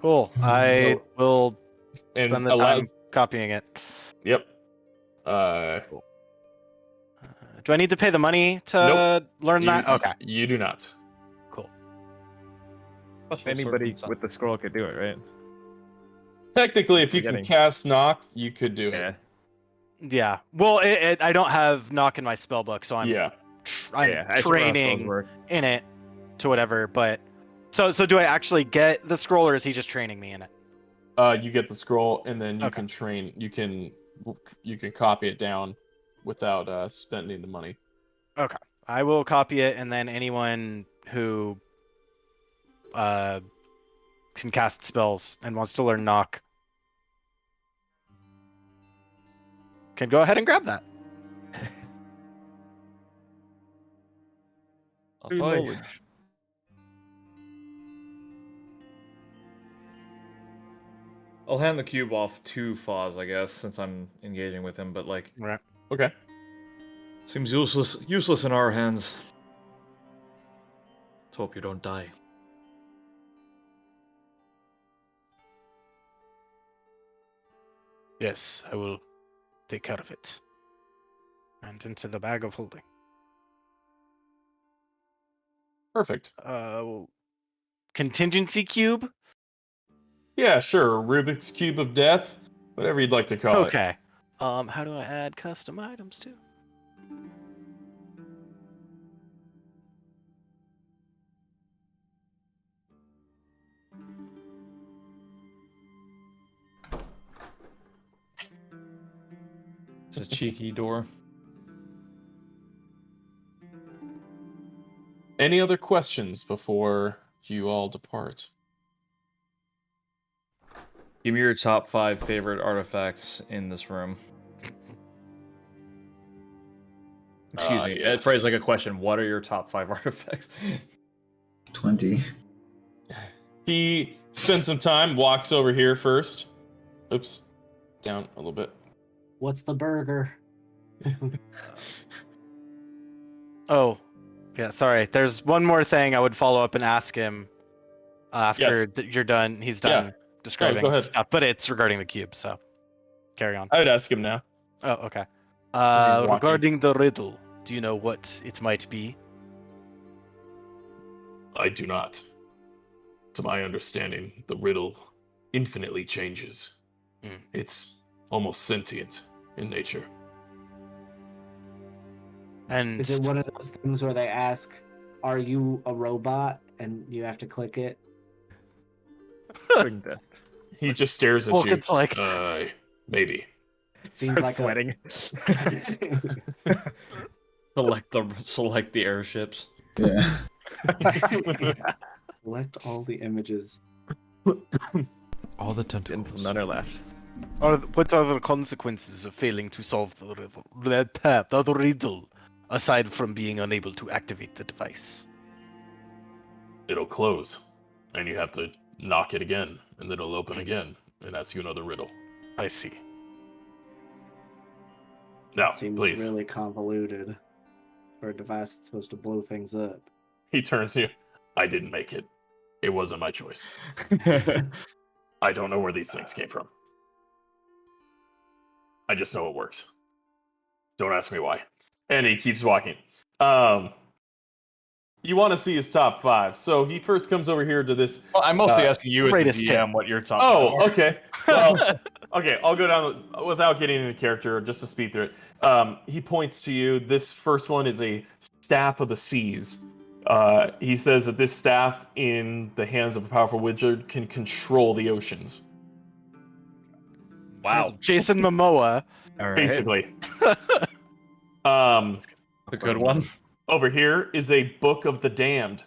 Cool. I will And spend the allows- time copying it. Yep. Do I need to pay the money to learn that? Okay. You do not. Cool. Anybody with the scroll could do it, right? Technically, if you can Forgetting. cast knock, you could do Yeah. it. Yeah. Well, I don't have knock in my spell book, so I'm Yeah. I'm Yeah, that's where our spells training work. in it to whatever. But so do I actually get the scroll, or is he just training me in it? You get the scroll, and then you Okay. can train. You can copy it down without spending the money. Okay. I will copy it, and then anyone who can cast spells and wants to learn knock can go ahead and grab that. I'll try. I'll hand the cube off to Foz, I guess, since I'm engaging with him. But like, Right. Okay. seems useless in our hands. Let's hope you don't die. Yes, I will take care of it. And into the bag of holding. Perfect. Contingency cube. Yeah, sure. Rubik's Cube of Death, whatever you'd like to call it. Okay. How do I add custom items to? It's a cheeky door. Any other questions before you all depart? Give me your top 5 favorite artifacts in this room. Excuse me. Yes. It's phrased like a question. What are your top 5 artifacts? 20. He spends some time, walks over here first. Oops. Down a little bit. What's the burger? Oh, yeah. Sorry. There's one more thing I would follow up and ask him after you're done. He's done describing go ahead. stuff, but it's regarding the cube. So carry on. I would ask him now. Oh, okay. he's walking. Regarding the riddle, do you know what it might be? I do not. To my understanding, the riddle infinitely changes. Mm. It's almost sentient in nature. And Is it one of those things where they ask, "Are you a robot?" and you have to click it? Quick death. He just stares at Vulcan's you. like, Maybe. Seems Start like sweating. Select the airships. Yeah. Select all the images. All the tentacles. Until none are left. what are the consequences of failing to solve the riddle, aside from being unable to activate the device? It'll close, and you have to knock it again, and then it'll open again and ask you another riddle. I see. Now, Seems please. really convoluted for a device that's supposed to blow things up. He turns to you. I didn't make it. It wasn't my choice. I don't know where these things came from. I just know it works. Don't ask me why. And he keeps walking. You want to see his top 5. So he first comes over here to this. Well, I'm mostly asking you as the greatest DM hit. what your top 5 Oh, are. okay. Well, okay, I'll go down without getting into character, just to speed through it. He points to you. This first one is a staff of the seas. He says that this staff in the hands of a powerful wizard can control the oceans. Wow. Jason Momoa. All right. Basically. A good one. Over here is a Book of the Damned,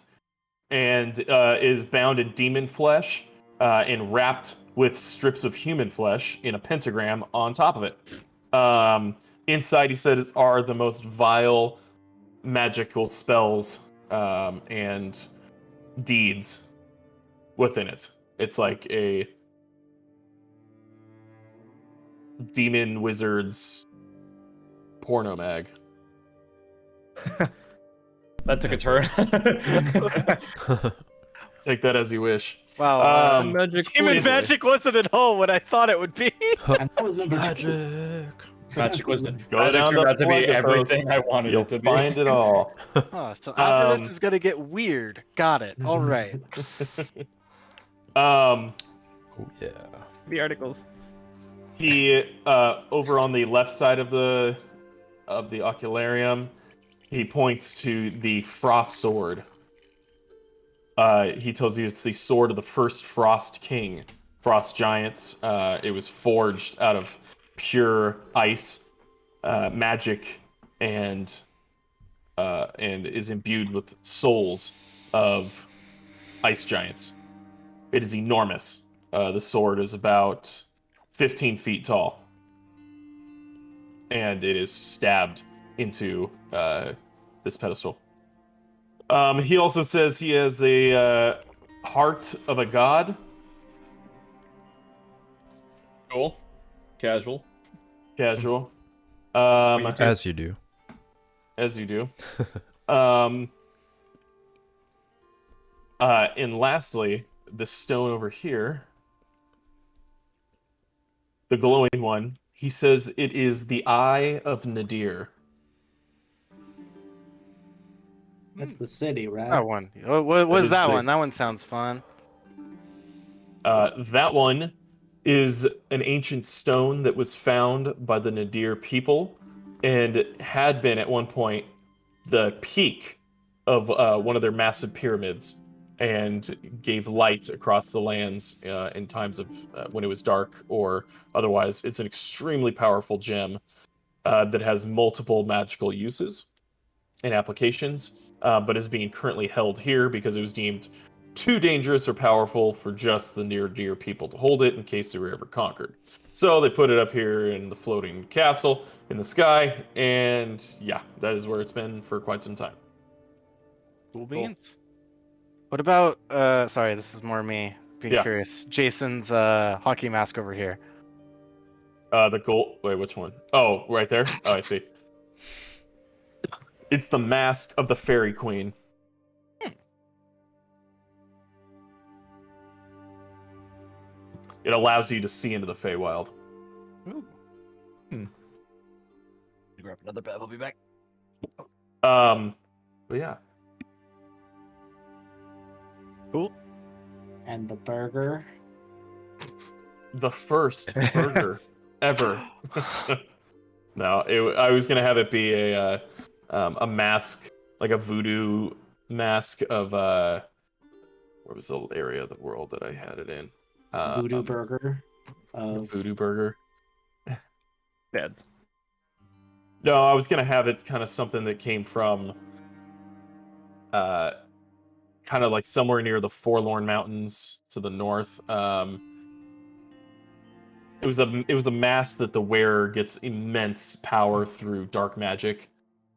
and is bound in demon flesh and wrapped with strips of human flesh in a pentagram on top of it. Inside, he says, are the most vile magical spells and deeds within it. It's like a demon wizard's porno mag. That took a turn. Take that as you wish. Wow. Magic. Demon magic wasn't at all what I thought it would be. And that was number 2. Magic. Magic was Go magic down turned the out to be Blender everything post. I wanted You'll it to find be. it all. So after this is gonna get weird. Got it. All right. Oh yeah. The articles. He over on the left side of the ocularium, he points to the frost sword. He tells you it's the sword of the first Frost King, Frost Giants. It was forged out of pure ice, magic, and is imbued with souls of ice giants. It is enormous. The sword is about 15 feet tall, and it is stabbed into this pedestal. He also says he has a heart of a god, Casual. Casual. As you do. As you do. And lastly, the stone over here, the glowing one, he says it is the Eye of Nadir. That's the city, right? That one. What was is that the- one? That one sounds fun. That one is an ancient stone that was found by the Nadir people and had been at one point the peak of one of their massive pyramids and gave light across the lands in times of when it was dark or otherwise. It's an extremely powerful gem that has multiple magical uses and applications, but is being currently held here because it was deemed too dangerous or powerful for just the near dear people to hold it in case they were ever conquered. So they put it up here in the floating castle in the sky, and yeah, that is where it's been for quite some time. Cool beans. What about sorry, this is more me being Yeah. curious. Jason's hockey mask over here. The gold. Wait, which one? Oh, right there. Oh, I see. It's the mask of the Fairy Queen. It allows you to see into the Feywild. Ooh. Grab another bev. I'll be back. But yeah. Cool. And the burger. The first burger ever. No, I was gonna have it be a mask, like a voodoo mask of where was the area of the world that I had it in? Voodoo burger. The voodoo burger. Beds. No, I was gonna have it kind of something that came from kind of like somewhere near the Forlorn Mountains to the north. It was a mask that the wearer gets immense power through dark magic,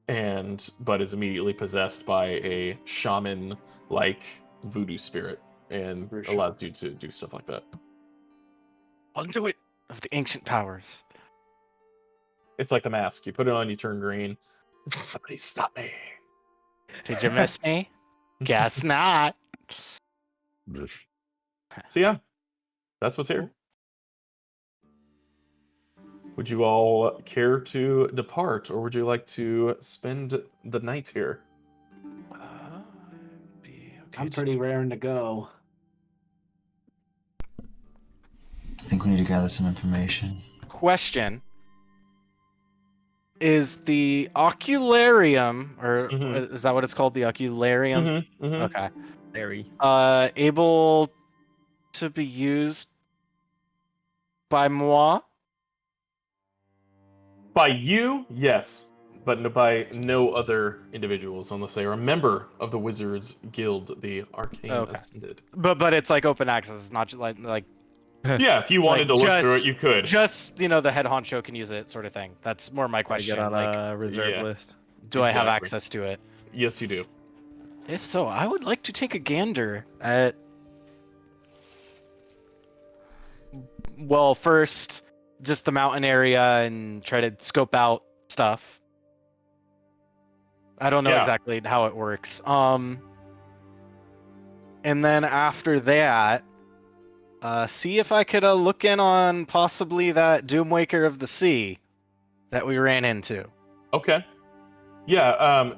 but is immediately possessed by a shaman like voodoo spirit and For sure. allows you to do stuff like that. Conduit of the ancient powers. It's like the mask. You put it on, you turn green. Somebody stop me. Did you miss me? Guess not. So yeah, that's what's here. Would you all care to depart, or would you like to spend the night here? I'm pretty raring to go. I think we need to gather some information. Question. Is the ocularium, or Mhm. is that what it's called? The ocularium? Okay. Larry. Able to be used by moi? By you, yes, but by no other individuals unless they are a member of the Wizards Guild, the Arcane Okay. Ascended. But it's like open access. It's not just like Yeah, if you wanted to look through it, you could. just the head honcho can use it, sort of thing. That's more my I question. get on Like, a reserve yeah. list. do I have Exactly. access to it? Yes, you do. If so, I would like to take a gander at. Well, first, just the mountain area and try to scope out stuff. I don't know Yeah. exactly how it works. And then after that, see if I could look in on possibly that Doomwaker of the Sea that we ran into. Okay. Yeah,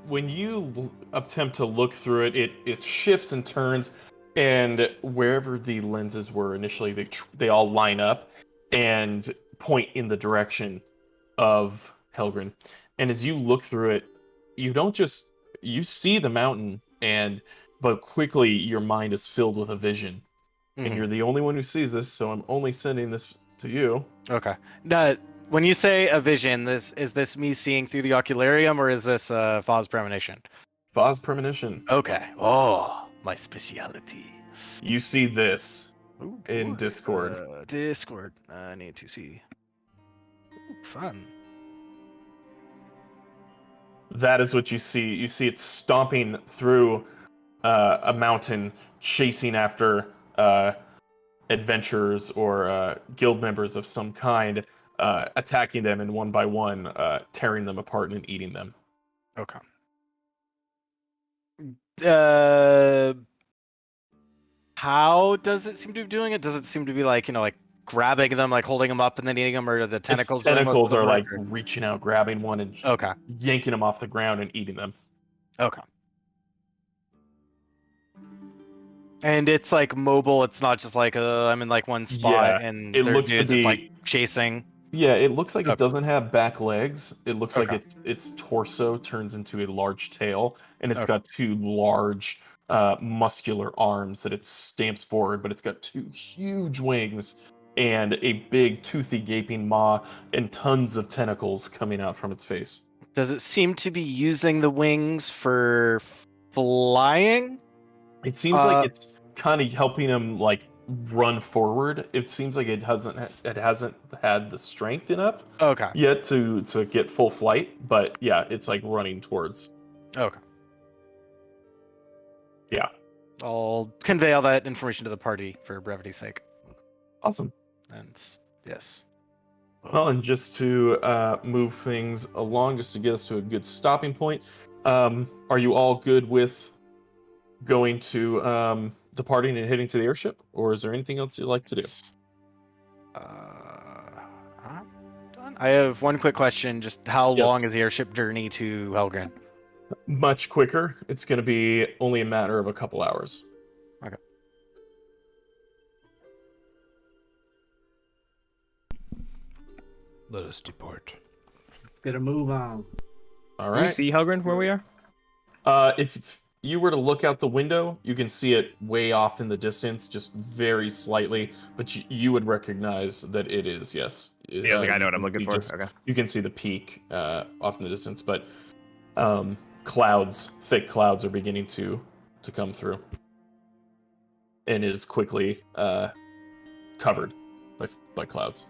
when you attempt to look through it, it shifts and turns, and wherever the lenses were initially, they all line up and point in the direction of Helgrin. And as you look through it, you don't just you see the mountain, but quickly your mind is filled with a vision, and Mhm. you're the only one who sees this. So I'm only sending this to you. Okay. Now, when you say a vision, is this me seeing through the ocularium, or is this Foz premonition? Foz premonition. Okay. Oh, my speciality. You see this Ooh, in Discord. Discord. I need to see. Ooh, fun. That is what you see. You see it stomping through a mountain, chasing after adventurers or guild members of some kind, attacking them and one by one tearing them apart and eating them. Okay. How does it seem to be doing it? Does it seem to be like, like grabbing them, like holding them up and then eating them, or the tentacles? Its tentacles doing are most of like the work, reaching out, grabbing one, and or- Okay. yanking them off the ground and eating them. Okay. And it's like mobile. It's not just like I'm in like one spot Yeah, and it they're looks to dudes. It's like be- chasing. Yeah, it looks like it Okay. doesn't have back legs. It looks like Okay. its torso turns into a large tail, and it's Okay. got two large muscular arms that it stamps forward, but it's got two huge wings and a big toothy gaping maw and tons of tentacles coming out from its face. Does it seem to be using the wings for flying? It seems like it's kind of helping him like run forward. It seems like it hasn't had the strength enough Okay. yet to get full flight, but yeah, it's like running towards. Okay. Yeah. I'll convey all that information to the party for brevity's sake. Awesome. And yes. Well, and just to move things along, just to get us to a good stopping point, are you all good with going to departing and heading to the airship, or is there anything else you'd like to do? I'm done. I have one quick question. Just how Yes. long is the airship journey to Helgren? Much quicker. It's going to be only a matter of a couple hours. Okay. Let us depart. Let's get a move on. All Can you right. see Helgren from where we are? If you were to look out the window, you can see it way off in the distance, just very slightly, but you would recognize that it is, yes. Yeah, I was like, I know what I'm you looking can for. see Okay. You can see the peak off in the distance, but clouds, thick clouds, are beginning to come through, and it is quickly covered by clouds.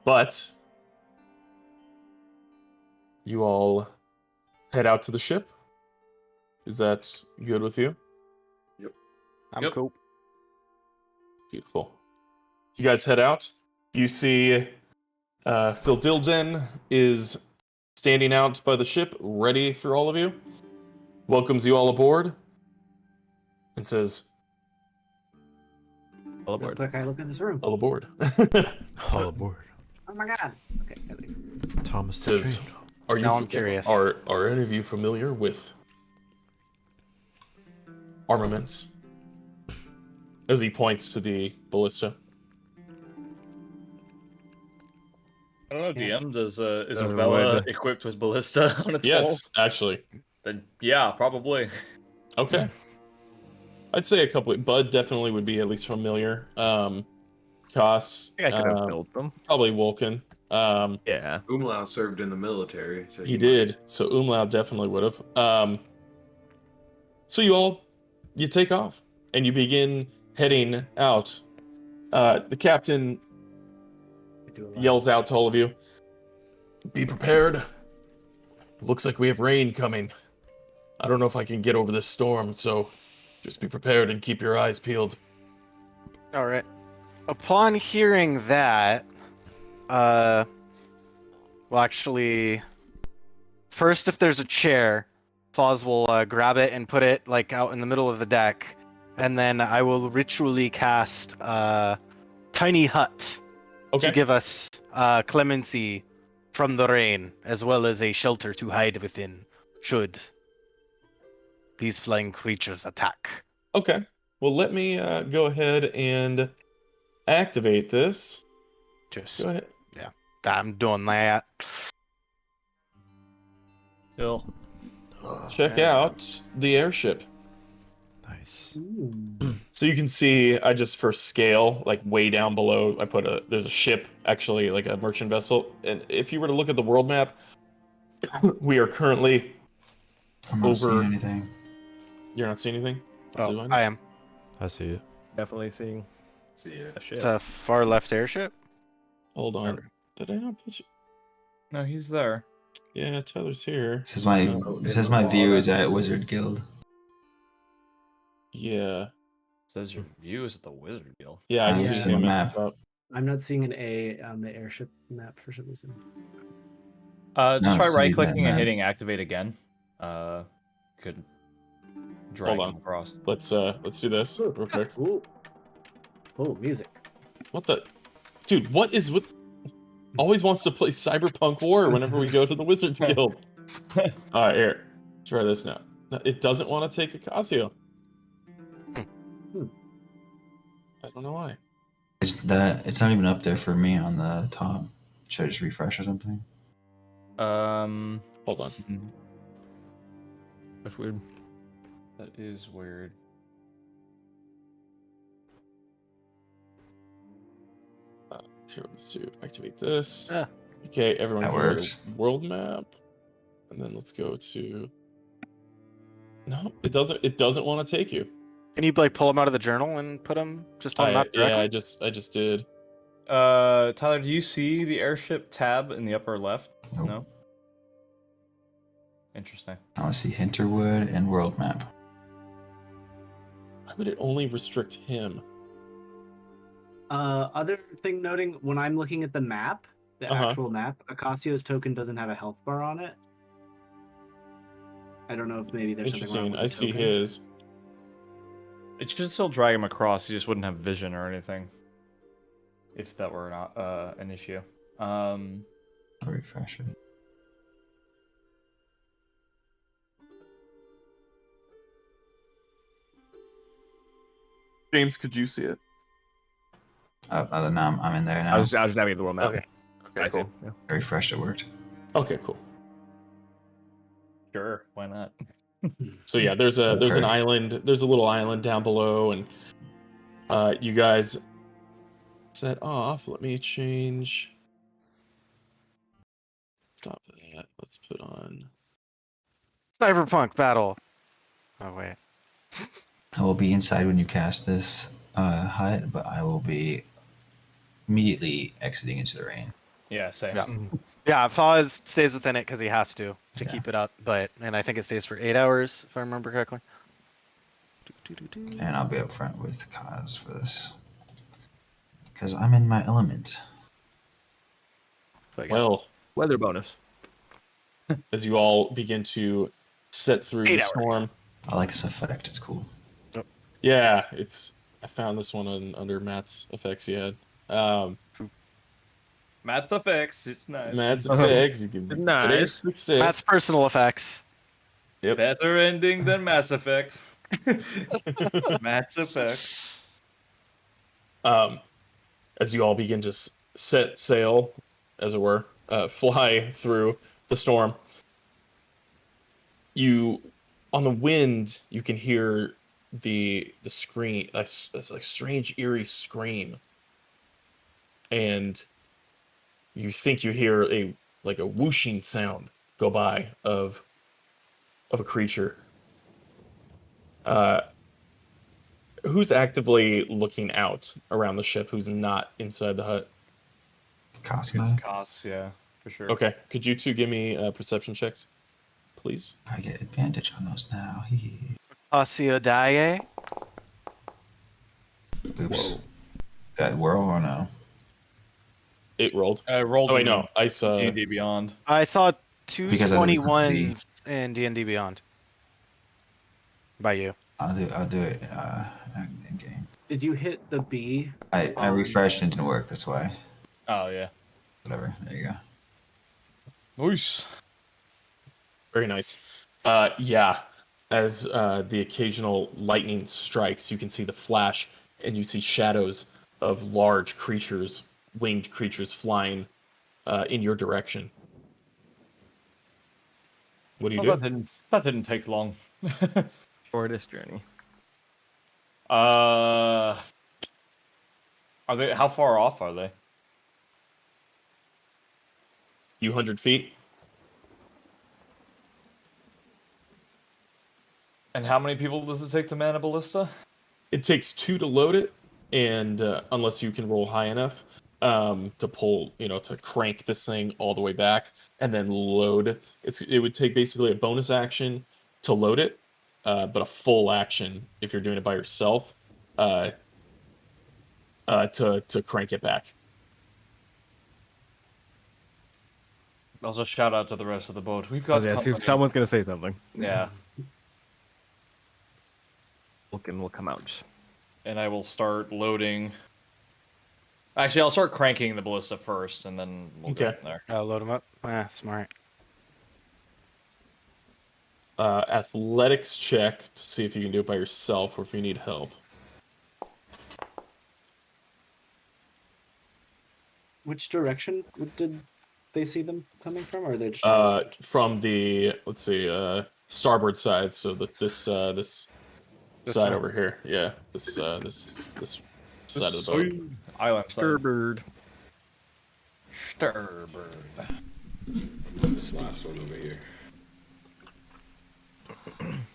But you all head out to the ship. Is that good with you? I'm Yep. cool. Beautiful. You guys head out. You see Phil Dilden is standing out by the ship, ready for all of you. Welcomes you all aboard and says, All Real aboard. quick, I look in this room. all aboard. All aboard. Oh my god. Okay, I leave. Thomas the Says, Train. are you Now I'm curious. Are any of you familiar with armaments? As he points to the ballista. I don't know, DM. Is Uh, Avella would- equipped with ballista on its Yes, walls? actually. Then yeah, probably. Okay. I'd say a couple. Bud definitely would be at least familiar. Koss, I think I could have built them. probably Vulcan. Yeah. Umlau served in the military. So He did. So Umlaut definitely would have. So you take off and you begin heading out. The captain yells out to all of you, "Be prepared. Looks like we have rain coming. I don't know if I can get over this storm, so just be prepared and keep your eyes peeled." All right. Upon hearing that, well, actually, first, if there's a chair, Foz will grab it and put it like out in the middle of the deck, and then I will ritually cast Tiny Hut to give us clemency from the rain, as well as a shelter to hide within, should these flying creatures attack. Okay. Well, let me go ahead and activate this. Just, Go ahead. I'm doing that. Cool. Check out the airship. Nice. So you can see, I just for scale, like way down below, I put there's a ship, actually, like a merchant vessel. And if you were to look at the world map, we are currently, I'm not Over- seeing anything. you're not seeing anything? Oh, Divine? I am. I see it. Definitely seeing See ya. a ship. It's a far left airship. Hold on. Did I not put you? No, he's there. Yeah, Tyler's here. It says my view is at Wizard Guild. Yeah. Says your view is at the Wizard Guild. Yeah, I I'm see seeing him the at the map. top. I'm not seeing an A on the airship map for some reason. Just don't try see right that clicking and map. hitting activate again. Could drag Hold him on. across. Let's do this Ooh. real quick. Ooh. Oh, music. What the, dude? What is with? Always wants to play Cyberpunk War whenever we go to the Wizards Guild. All right, here. Try this now. No, it doesn't want to take Ocasio. I don't know why. It's not even up there for me on the top. Should I just refresh or something? Hold on. That's weird. That is weird. Here, let's do activate this. Ah. Okay, everyone That go to works. world map, and then let's go to. No, it doesn't. It doesn't want to take you. Can you like pull them out of the journal and put them just on the map directly? Yeah, I just did. Tyler, do you see the airship tab in the upper left? Nope. No. Interesting. I want to see Hinterwood and world map. Why would it only restrict him? Other thing noting, when I'm looking at the map, the actual map, Acasio's token doesn't have a health bar on it. I don't know if maybe there's something wrong Interesting. with I the see token. his. It should still drag him across. He just wouldn't have vision or anything. If that were not an issue. I'll refresh it. James, could you see it? I'm in there now. I was navigating the world map. Okay. I Okay, see. cool. Yeah. I refreshed, it worked. Okay, cool. Sure, why not? So yeah, there's an Okay. island. There's a little island down below, and you guys set off. Let me change. Stop that. Let's put on. Cyberpunk battle. Oh wait. I will be inside when you cast this hut, but I will be immediately exiting into the rain. Yeah, same. Yeah. Yeah, Foz stays within it because he has to Yeah. keep it up, and I think it stays for 8 hours if I remember correctly. And I'll be up front with Kaz for this. Because I'm in my element. But yeah. Well, Weather bonus. as you all begin to set through 8 the hours. storm. I like this effect, it's cool. Yeah, I found this one under Matt's effects he had. Matt's effects, it's nice. Matt's effects. You can Nice. Matt's personal effects. Yep. Better ending than Mass Effect. Matt's effects. As you all begin to set sail, as it were, fly through the storm, on the wind, you can hear the scream, a strange, eerie scream, and you think you hear a whooshing sound go by of a creature. Who's actively looking out around the ship? Who's not inside the hut? Kaz It's and I, costs, yeah, for sure. Okay, could you two give me perception checks, please? I get advantage on those now. Osiodaye. Oops. That whirl or no? It rolled. I rolled. Oh wait, no, I saw. D&D Beyond. I saw Because I didn't 221s in D&D Beyond. By you. I'll do it in game. Did you hit the B? I refreshed and it didn't work, that's why. Oh yeah. Whatever. There you go. Nice. Very nice. Yeah, as the occasional lightning strikes, you can see the flash, and you see shadows of large creatures, winged creatures, flying in your direction. What do you Well, do? that didn't take long. Shortest journey. Are they? How far off are they? Few 100 feet. And how many people does it take to man a ballista? It takes 2 to load it, and unless you can roll high enough to pull, to crank this thing all the way back and then load. It would take basically a bonus action to load it, but a full action if you're doing it by yourself to crank it back. Also, shout out to the rest of the boat. We've got company. Someone's gonna say something. Yeah, Vulcan will come out. and I will start loading. Actually, I'll start cranking the ballista first, and then we'll go Okay. from there. I'll load him up. Ah, smart. Athletics check to see if you can do it by yourself or if you need help. Which direction did they see them coming from, or they're just From the, let's see, starboard side. So this This side one? over here. Yeah, this side of the boat. Island side. Sturbird. Sturbird. This last one over here.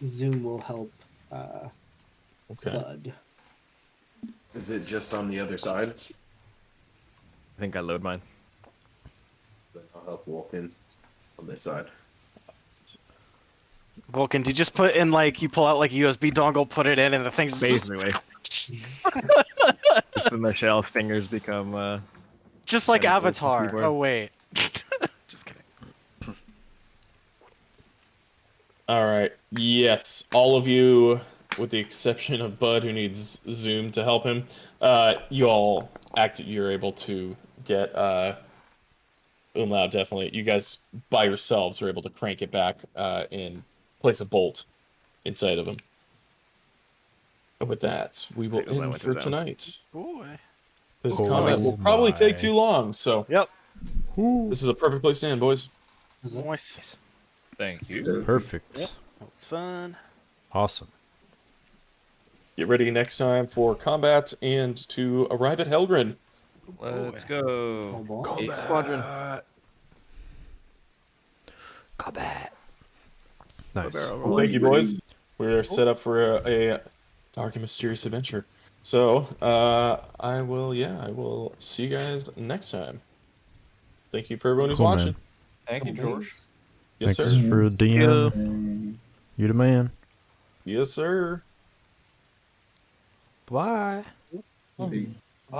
Zoom will help Okay. Bud. Is it just on the other side? I think I load mine. Then I'll help walk in on this side. Vulcan, do you just put in like you pull out like a USB dongle, put it in, and the thing's Basically. Just in the shelf, fingers become just like Yeah, close to the Avatar. keyboard. Oh wait, just kidding. All right. Yes, all of you, with the exception of Bud, who needs Zoom to help him, you all you're able to get Umlaut, definitely. You guys by yourselves are able to crank it back and place a bolt inside of him. And with that, we will Say goodbye, end winter for down. tonight. Boy. This Oh combat will probably take my. too long, so Yep. this is a perfect place to end, boys. Is it? Nice. Thank you. Perfect. That was fun. Awesome. Get ready next time for combat and to arrive at Helgrin. Let's Oh, go. boy. 8 squadron. Combat. Nice. Well, thank you, boys. We're set up for a dark and mysterious adventure. So, I will see you guys next time. Thank you for everyone who's Cool, man. watching. Thank you, George. Yes, Thanks sir. for the DM. You the man. Yes, sir. Bye. Maybe.